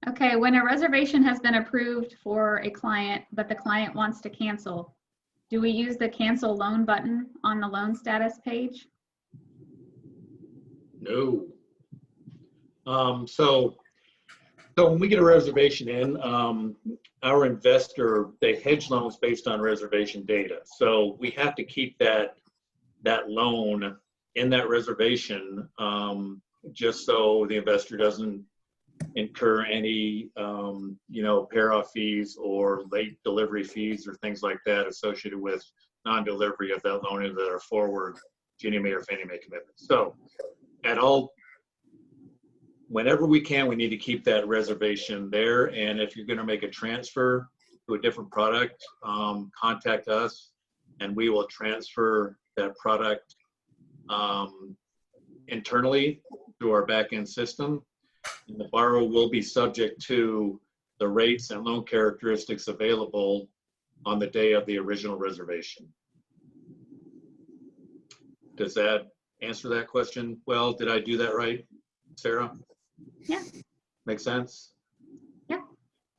Okay, when a reservation has been approved for a client, but the client wants to cancel, do we use the cancel loan button on the loan status page? No. So when we get a reservation in, our investor, they hedge loans based on reservation data. So we have to keep that loan in that reservation just so the investor doesn't incur any, pair-off fees or late delivery fees or things like that associated with non-delivery of that loan into their forward Ginnie Mae or Fannie Mae commitments. So whenever we can, we need to keep that reservation there. And if you're going to make a transfer to a different product, contact us and we will transfer that product internally through our back-end system. And the borrower will be subject to the rates and loan characteristics available on the day of the original reservation. Does that answer that question? Well, did I do that right, Sarah? Yeah. Make sense? Yeah.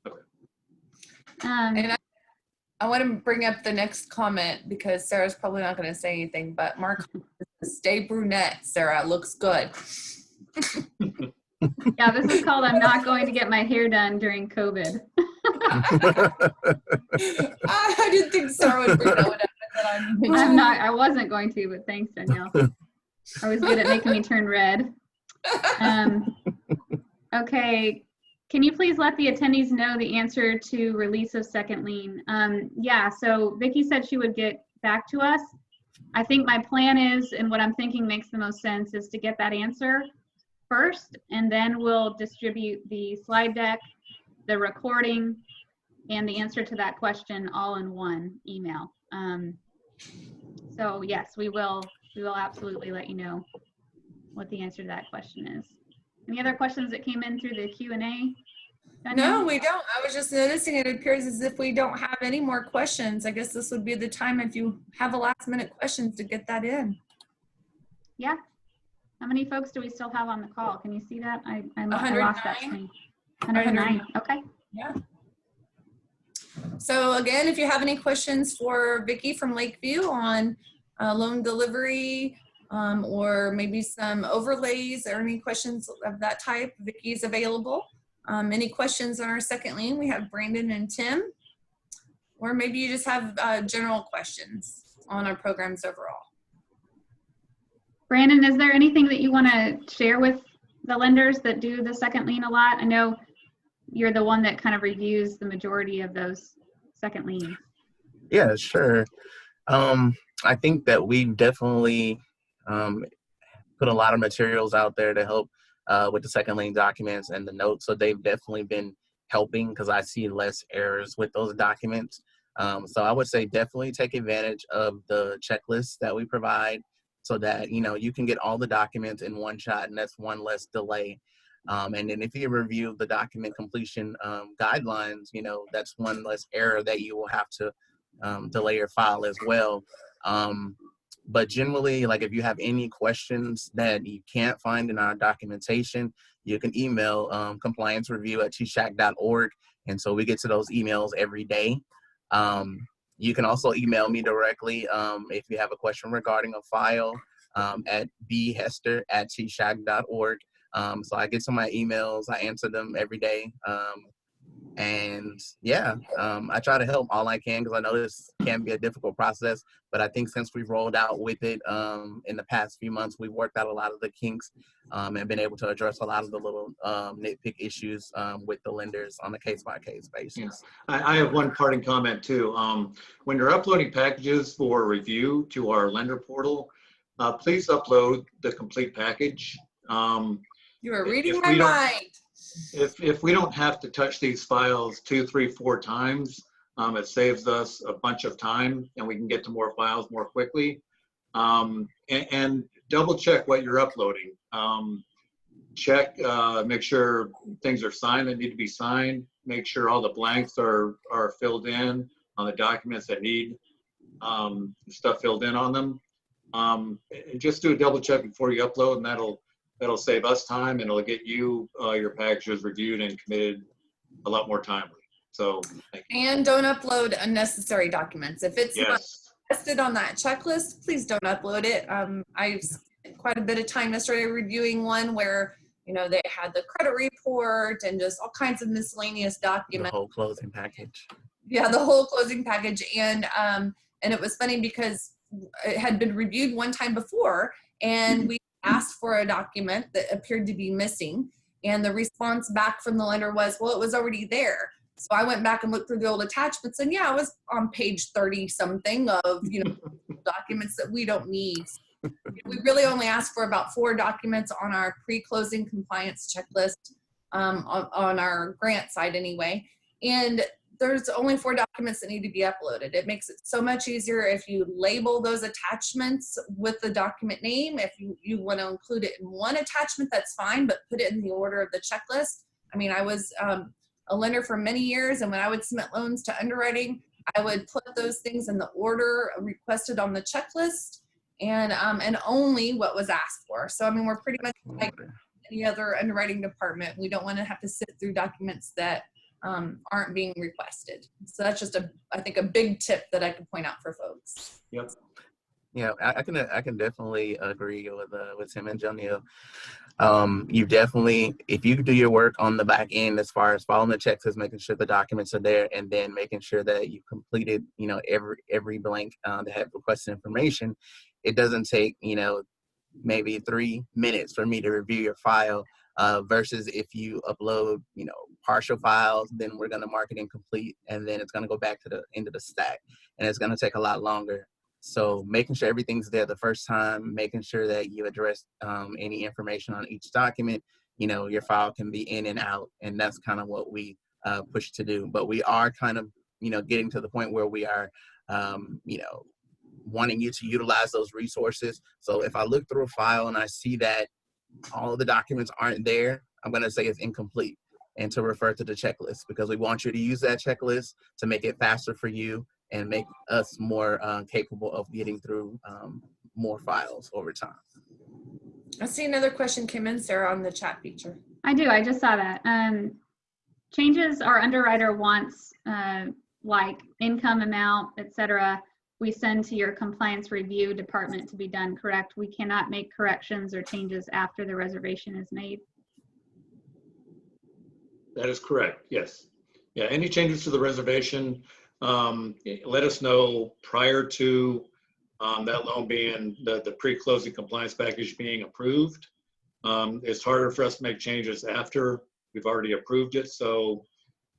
Okay. And I want to bring up the next comment because Sarah's probably not going to say anything, but Mark, stay brunette, Sarah, looks good. Yeah, this is called I'm not going to get my hair done during COVID. I didn't think Sarah would bring that one up. I wasn't going to, but thanks, Danielle. I was good at making me turn red. Okay, can you please let the attendees know the answer to release of second lien? Yeah, so Vicki said she would get back to us. I think my plan is, and what I'm thinking makes the most sense, is to get that answer first, and then we'll distribute the slide deck, the recording, and the answer to that question all in one email. So yes, we will absolutely let you know what the answer to that question is. Any other questions that came in through the Q&A? No, we don't. I was just noticing it appears as if we don't have any more questions. I guess this would be the time if you have a last minute questions to get that in. Yeah. How many folks do we still have on the call? Can you see that? I lost that screen. 109. Okay. Yeah. So again, if you have any questions for Vicki from Lakeview on loan delivery or maybe some overlays or any questions of that type, Vicki is available. Any questions on our second lien? We have Brandon and Tim. Or maybe you just have general questions on our programs overall. Brandon, is there anything that you want to share with the lenders that do the second lien a lot? I know you're the one that kind of reviews the majority of those second liens. Yeah, sure. I think that we definitely put a lot of materials out there to help with the second lien documents and the notes. So they've definitely been helping because I see less errors with those documents. So I would say definitely take advantage of the checklist that we provide so that, you can get all the documents in one shot, and that's one less delay. And then if you review the document completion guidelines, that's one less error that you will have to delay your file as well. But generally, like if you have any questions that you can't find in our documentation, you can email compliancereview@tsahc.org. And so we get to those emails every day. You can also email me directly if you have a question regarding a file. at bhester@tshac.org. So I get to my emails, I answer them every day. And yeah, I try to help all I can because I know this can be a difficult process. But I think since we've rolled out with it in the past few months, we've worked out a lot of the kinks and been able to address a lot of the little nitpick issues with the lenders on a case-by-case basis. Yeah. I have one parting comment too. When you're uploading packages for review to our lender portal, please upload the complete package. You are reading my mind. If we don't have to touch these files 2, 3, 4 times, it saves us a bunch of time and we can get to more files more quickly. And double check what you're uploading. Check, make sure things are signed that need to be signed. Make sure all the blanks are filled in on the documents that need stuff filled in on them. And just do a double check before you upload, and that'll save us time, and it'll get you your packages reviewed and committed a lot more timely. So, and don't upload unnecessary documents. If it's not yes. listed on that checklist, please don't upload it. I've spent quite a bit of time yesterday reviewing one where, you know, they had the credit report and just all kinds of miscellaneous documents. The whole closing package. Yeah, the whole closing package. And it was funny because it had been reviewed one time before, and we asked for a document that appeared to be missing, and the response back from the lender was, well, it was already there. So I went back and looked through the old attachments, and yeah, it was on page 30 something of, you know, documents that we don't need. We really only asked for about 4 documents on our pre-closing compliance checklist on our grant side anyway. And there's only 4 documents that need to be uploaded. It makes it so much easier if you label those attachments with the document name. If you want to include it in one attachment, that's fine, but put it in the order of the checklist. I mean, I was a lender for many years, and when I would submit loans to underwriting, I would put those things in the order requested on the checklist, and only what was asked for. So, I mean, we're pretty much like any other underwriting department. We don't want to have to sit through documents that aren't being requested. So that's just I think a big tip that I could point out for folks. Yep. Yeah, I can definitely agree with Tim and Jonio. You definitely, if you do your work on the back end as far as following the checklist, making sure the documents are there, and then making sure that you completed, you know, every blank that had requested information, it doesn't take, you know, maybe 3 minutes for me to review your file. Versus if you upload, you know, partial files, then we're going to mark it incomplete, and then it's going to go back to the end of the stack, and it's going to take a lot longer. So making sure everything's there the first time, making sure that you address any information on each document, you know, your file can be in and out, and that's kind of what we push to do. But we are kind of, you know, getting to the point where we are, you know, wanting you to utilize those resources. So if I look through a file and I see that all of the documents aren't there, I'm going to say it's incomplete and to refer to the checklist, because we want you to use that checklist to make it faster for you and make us more capable of getting through more files over time. I see another question came in, Sarah, on the chat feature. I do. I just saw that. Changes our underwriter wants, like income amount, etc., we send to your compliance review department to be done, correct? We cannot make corrections or changes after the reservation is made. That is correct, yes. Yeah, any changes to the reservation, let us know prior to that loan being, the pre-closing compliance package being approved. It's harder for us to make changes after we've already approved it. So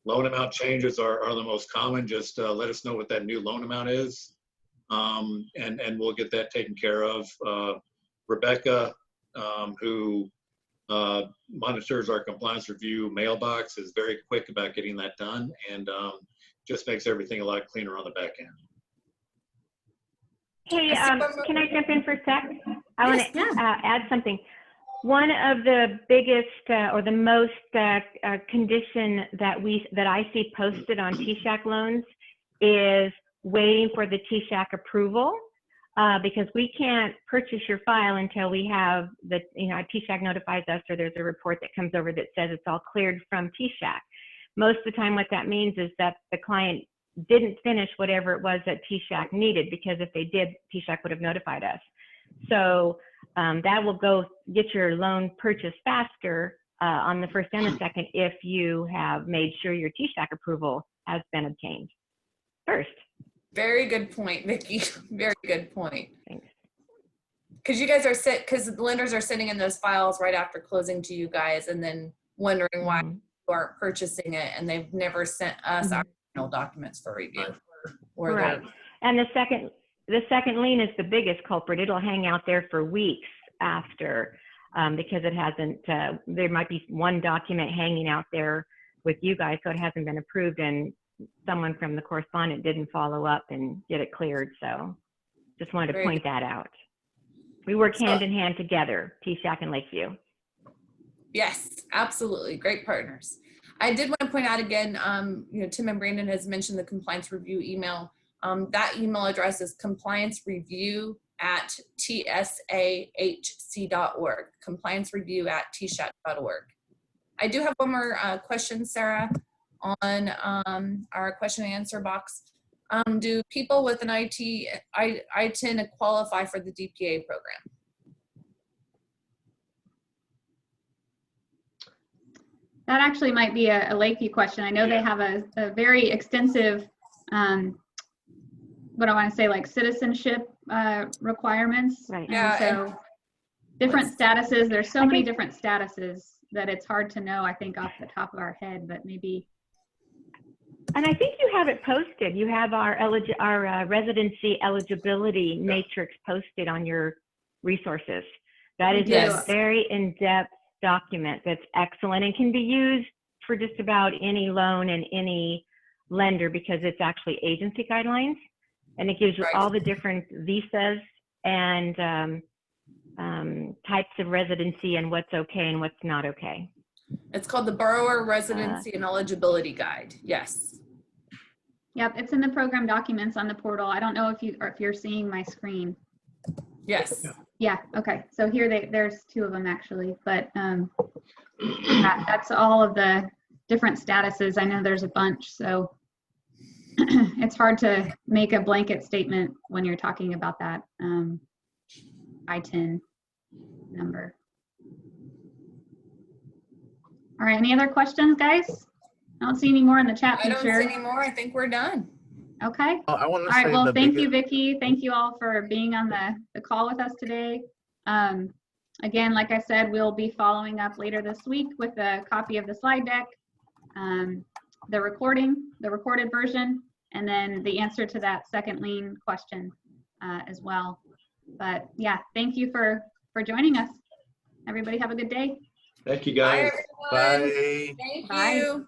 loan amount changes are the most common. Just let us know what that new loan amount is. And we'll get that taken care of. Rebecca, who monitors our compliance review mailbox, is very quick about getting that done, and just makes everything a lot cleaner on the back end. Hey, can I jump in for a sec? I want to add something. One of the biggest or the most condition that I see posted on TSAHC loans is waiting for the TSAHC approval, because we can't purchase your file until we have the, you know, TSAHC notifies us, or there's a report that comes over that says it's all cleared from TSAHC. Most of the time what that means is that the client didn't finish whatever it was that TSAHC needed, because if they did, TSAHC would have notified us. So that will go get your loan purchased faster on the first and the second if you have made sure your TSAHC approval has been obtained first. Very good point, Vicki. Very good point. Thanks. Because you guys are because the lenders are sending in those files right after closing to you guys, and then wondering why you aren't purchasing it, and they've never sent us our final documents for review. Or Right. And the second lien is the biggest culprit. It'll hang out there for weeks after because it hasn't. There might be one document hanging out there with you guys, so it hasn't been approved, and someone from the correspondent didn't follow up and get it cleared. So just wanted to point that out. We work hand in hand together, TSAHC and Lakeview. Yes, absolutely. Great partners. I did want to point out again, Tim and Brandon has mentioned the compliance review email. That email address is compliancereview@tsahc.org, compliancereview@tshac.org. I do have one more question, Sarah, on our question and answer box. Do people with an I-10 qualify for the DPA program? That actually might be a Lakeview question. I know they have a very extensive, what I want to say, like citizenship requirements. Right. Yeah, so different statuses. There's so many different statuses that it's hard to know, I think, off the top of our head, but maybe. And I think you have it posted. You have our residency eligibility matrix posted on your resources. That is a very in-depth document that's excellent and can be used for just about any loan and any lender because it's actually agency guidelines, and it gives you all the different visas and types of residency and what's okay and what's not okay. It's called the Borrower Residency and Eligibility Guide. Yes. Yep, it's in the program documents on the portal. I don't know if you're seeing my screen. Yes. Yeah. Okay. So here there's two of them actually, but that's all of the different statuses. I know there's a bunch, so it's hard to make a blanket statement when you're talking about that I-10 number. All right. Any other questions, guys? I don't see any more in the chat feature. I don't see any more. I think we're done. Okay. I want to All right. say Well, thank you, Vicki. Thank you all for being on the call with us today. Again, like I said, we'll be following up later this week with a copy of the slide deck, the recorded version, and then the answer to that second lien question as well. But yeah, thank you for joining us. Everybody have a good day. Thank you, guys. Bye, everyone. Bye. Thank Bye. you.